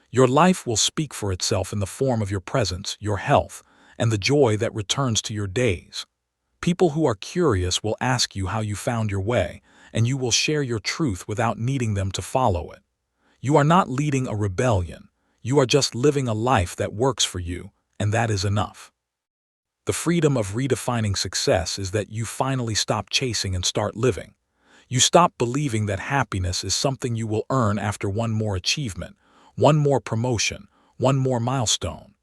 Your life will speak for itself in the form of your presence, your health, and the joy that returns to your days. People who are curious will ask you how you found your way, and you will share your truth without needing them to follow it. You are not leading a rebellion. You are just living a life that works for you, and that is enough. The freedom of redefining success is that you finally stop chasing and start living. You stop believing that happiness is something you will earn after one more achievement, one more promotion, one more milestone.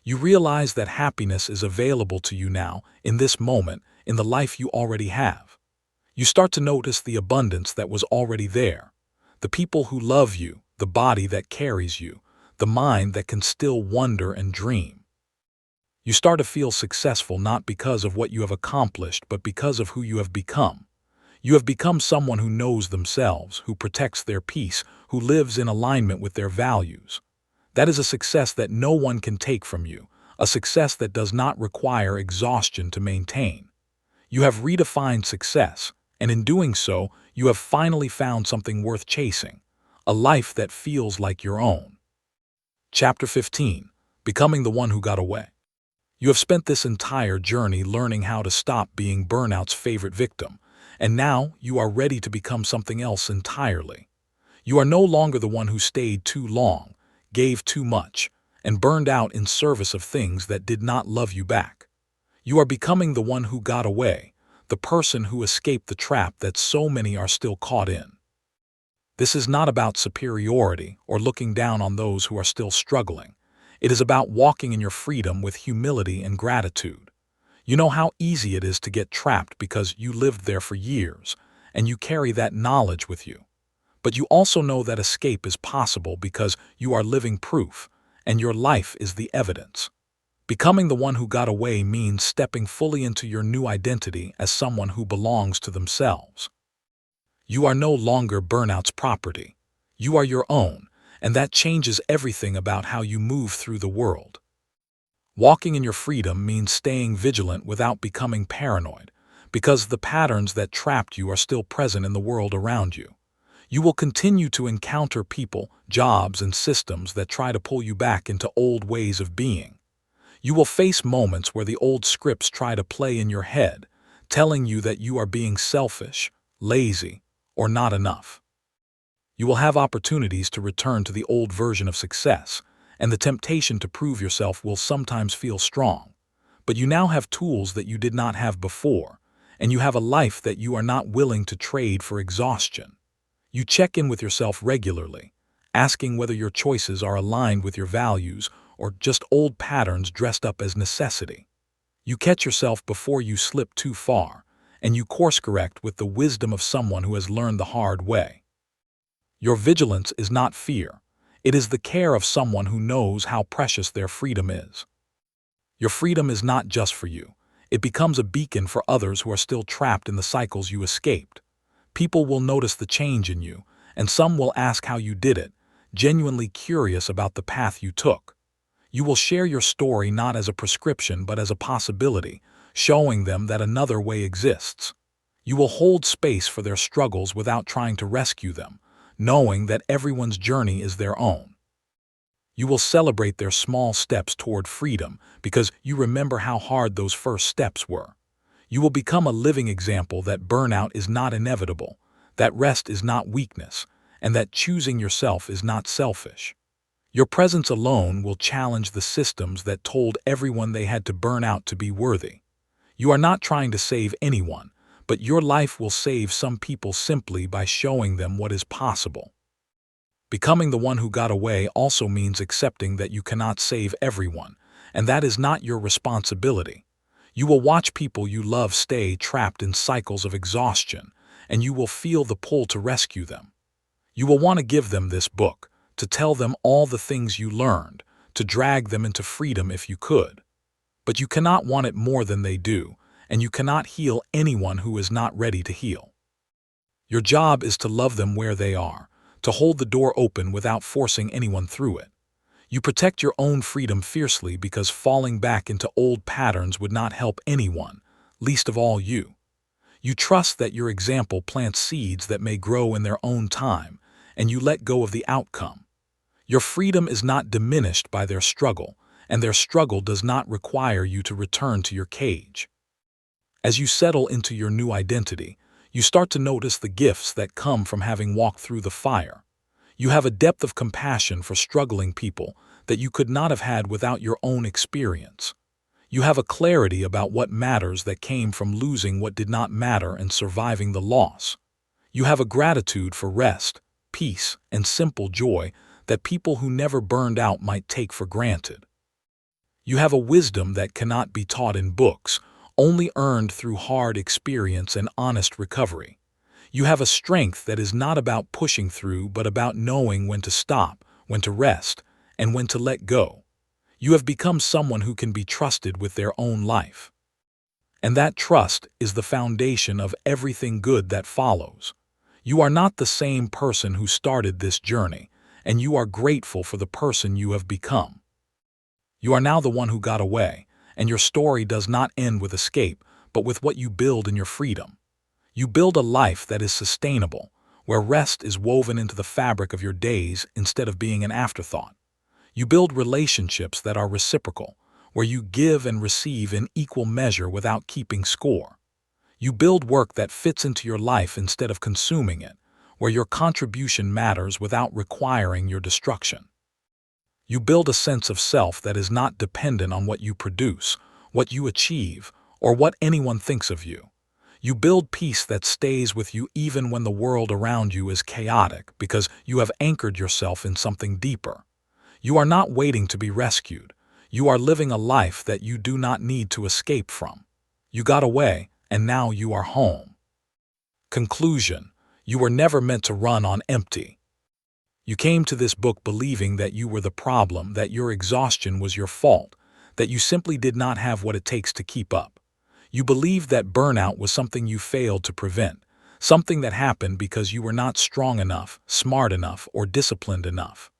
You realize that happiness is available to you now, in this moment, in the life you already have. You start to notice the abundance that was already there. The people who love you, the body that carries you, the mind that can still wonder and dream. You start to feel successful not because of what you have accomplished, but because of who you have become. You have become someone who knows themselves, who protects their peace, who lives in alignment with their values. That is a success that no one can take from you, a success that does not require exhaustion to maintain. You have redefined success, and in doing so, you have finally found something worth chasing, a life that feels like your own. Chapter 15. Becoming the one who got away. You have spent this entire journey learning how to stop being burnout's favorite victim, and now you are ready to become something else entirely. You are no longer the one who stayed too long, gave too much, and burned out in service of things that did not love you back. You are becoming the one who got away, the person who escaped the trap that so many are still caught in. This is not about superiority or looking down on those who are still struggling. It is about walking in your freedom with humility and gratitude. You know how easy it is to get trapped because you lived there for years, and you carry that knowledge with you. But you also know that escape is possible because you are living proof, and your life is the evidence. Becoming the one who got away means stepping fully into your new identity as someone who belongs to themselves. You are no longer burnout's property. You are your own, and that changes everything about how you move through the world. Walking in your freedom means staying vigilant without becoming paranoid, because the patterns that trapped you are still present in the world around you. You will continue to encounter people, jobs, and systems that try to pull you back into old ways of being. You will face moments where the old scripts try to play in your head, telling you that you are being selfish, lazy, or not enough. You will have opportunities to return to the old version of success, and the temptation to prove yourself will sometimes feel strong. But you now have tools that you did not have before, and you have a life that you are not willing to trade for exhaustion. You check in with yourself regularly, asking whether your choices are aligned with your values or just old patterns dressed up as necessity. You catch yourself before you slip too far, and you course-correct with the wisdom of someone who has learned the hard way. Your vigilance is not fear. It is the care of someone who knows how precious their freedom is. Your freedom is not just for you. It becomes a beacon for others who are still trapped in the cycles you escaped. People will notice the change in you, and some will ask how you did it, genuinely curious about the path you took. You will share your story not as a prescription but as a possibility, showing them that another way exists. You will hold space for their struggles without trying to rescue them, knowing that everyone's journey is their own. You will celebrate their small steps toward freedom because you remember how hard those first steps were. You will become a living example that burnout is not inevitable, that rest is not weakness, and that choosing yourself is not selfish. Your presence alone will challenge the systems that told everyone they had to burn out to be worthy. You are not trying to save anyone, but your life will save some people simply by showing them what is possible. Becoming the one who got away also means accepting that you cannot save everyone, and that is not your responsibility. You will watch people you love stay trapped in cycles of exhaustion, and you will feel the pull to rescue them. You will want to give them this book, to tell them all the things you learned, to drag them into freedom if you could. But you cannot want it more than they do, and you cannot heal anyone who is not ready to heal. Your job is to love them where they are, to hold the door open without forcing anyone through it. You protect your own freedom fiercely because falling back into old patterns would not help anyone, least of all you. You trust that your example plants seeds that may grow in their own time, and you let go of the outcome. Your freedom is not diminished by their struggle, and their struggle does not require you to return to your cage. As you settle into your new identity, you start to notice the gifts that come from having walked through the fire. You have a depth of compassion for struggling people that you could not have had without your own experience. You have a clarity about what matters that came from losing what did not matter and surviving the loss. You have a gratitude for rest, peace, and simple joy that people who never burned out might take for granted. You have a wisdom that cannot be taught in books, only earned through hard experience and honest recovery. You have a strength that is not about pushing through but about knowing when to stop, when to rest, and when to let go. You have become someone who can be trusted with their own life. And that trust is the foundation of everything good that follows. You are not the same person who started this journey, and you are grateful for the person you have become. You are now the one who got away, and your story does not end with escape, but with what you build in your freedom. You build a life that is sustainable, where rest is woven into the fabric of your days instead of being an afterthought. You build relationships that are reciprocal, where you give and receive in equal measure without keeping score. You build work that fits into your life instead of consuming it, where your contribution matters without requiring your destruction. You build a sense of self that is not dependent on what you produce, what you achieve, or what anyone thinks of you. You build peace that stays with you even when the world around you is chaotic because you have anchored yourself in something deeper. You are not waiting to be rescued. You are living a life that you do not need to escape from. You got away, and now you are home. Conclusion: you were never meant to run on empty. You came to this book believing that you were the problem, that your exhaustion was your fault, that you simply did not have what it takes to keep up. You believed that burnout was something you failed to prevent, something that happened because you were not strong enough, smart enough, or disciplined enough.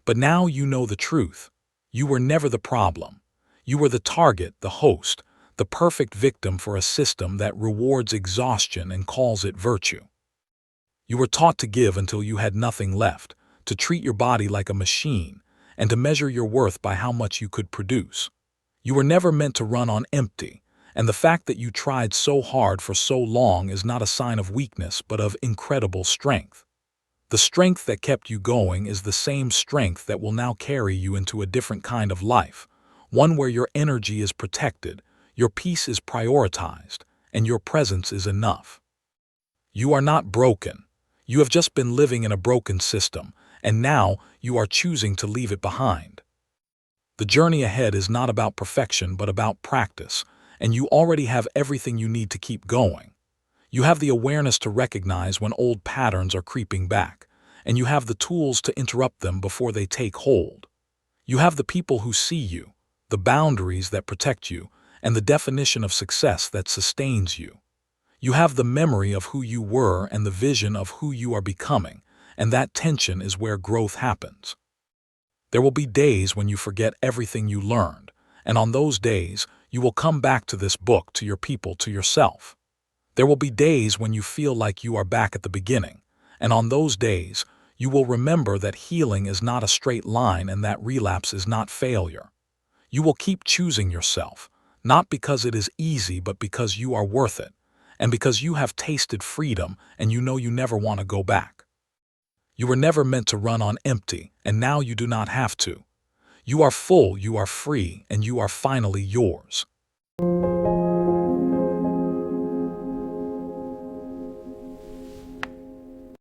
But now you know the truth. You were never the problem. You were the target, the host, the perfect victim for a system that rewards exhaustion and calls it virtue. You were taught to give until you had nothing left, to treat your body like a machine, and to measure your worth by how much you could produce. You were never meant to run on empty, and the fact that you tried so hard for so long is not a sign of weakness but of incredible strength. The strength that kept you going is the same strength that will now carry you into a different kind of life, one where your energy is protected, your peace is prioritized, and your presence is enough. You are not broken. You have just been living in a broken system, and now you are choosing to leave it behind. The journey ahead is not about perfection but about practice, and you already have everything you need to keep going. You have the awareness to recognize when old patterns are creeping back, and you have the tools to interrupt them before they take hold. You have the people who see you, the boundaries that protect you, and the definition of success that sustains you. You have the memory of who you were and the vision of who you are becoming, and that tension is where growth happens. There will be days when you forget everything you learned, and on those days, you will come back to this book, to your people, to yourself. There will be days when you feel like you are back at the beginning, and on those days, you will remember that healing is not a straight line and that relapse is not failure. You will keep choosing yourself, not because it is easy, but because you are worth it, and because you have tasted freedom and you know you never want to go back. You were never meant to run on empty, and now you do not have to. You are full, you are free, and you are finally yours.